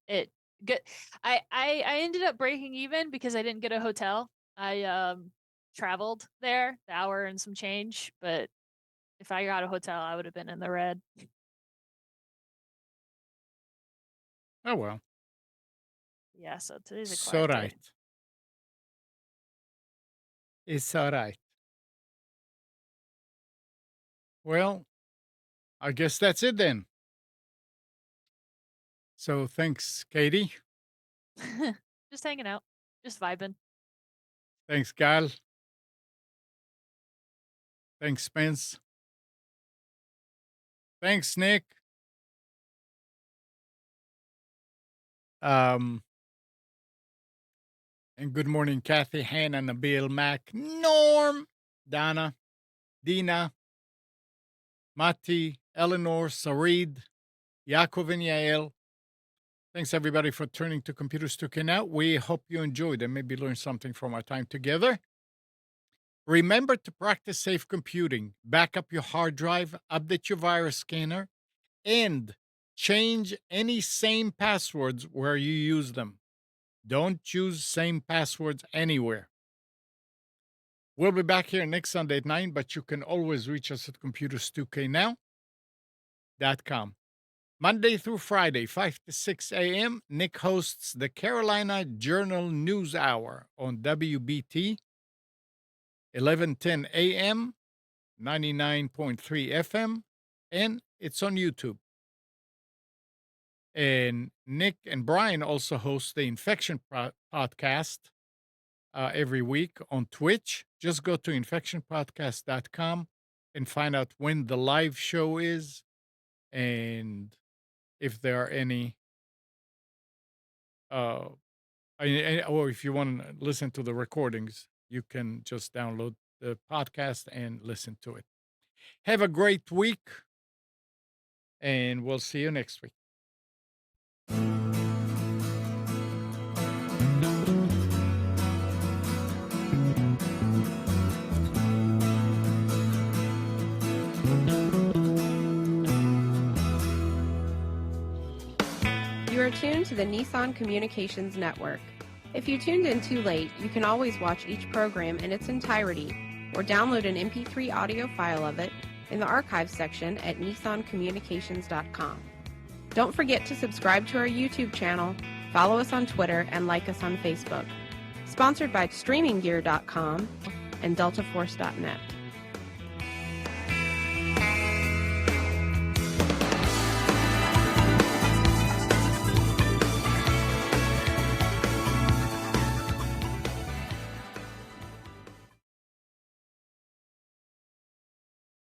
S5: it good. I ended up breaking even because I didn't get a hotel. I traveled there, the hour and some change, but if I got a hotel, I would have been in the red.
S3: Oh well.
S5: Yeah, so today's a
S3: It's
S5: quiet day.
S3: alright. It's alright. Well, I guess that's it then. So thanks, Katie.
S5: Just hanging out, just vibing.
S3: Thanks, Gal. Thanks, Spence. Thanks, Nick. And good morning, Kathy, Hannah, Nabil, Mac, Norm, Donna, Dina, Mati, Eleanor, Sarid, Yaakov, and Yael. Thanks, everybody, for turning to Computers 2K Now. We hope you enjoyed and maybe learned something from our time together. Remember to practice safe computing. Back up your hard drive, update your virus scanner, and change any same passwords where you use them. Don't use same passwords anywhere. We'll be back here next Sunday at 9, but you can always reach us at computers2know.com. Monday through Friday, 5 to 6 a.m., Nick hosts the Carolina Journal News Hour on WBT, 11:10 a.m., 99.3 FM, and it's on YouTube. And Nick and Brian also host the Infection Podcast every week on Twitch. Just go to infectionpodcast.com and find out when the live show is and if there are any, or if you want to listen to the recordings, you can just download the podcast and listen to it. Have a great week, and we'll see you next week.
S6: You are tuned to the Nissan Communications Network. If you tuned in too late, you can always watch each program in its entirety or download an MP3 audio file of it in the archives section at nissancommunications.com. Don't forget to subscribe to our YouTube channel, follow us on Twitter, and like us on Facebook. Sponsored by StreamingGear.com and DeltaForce.net.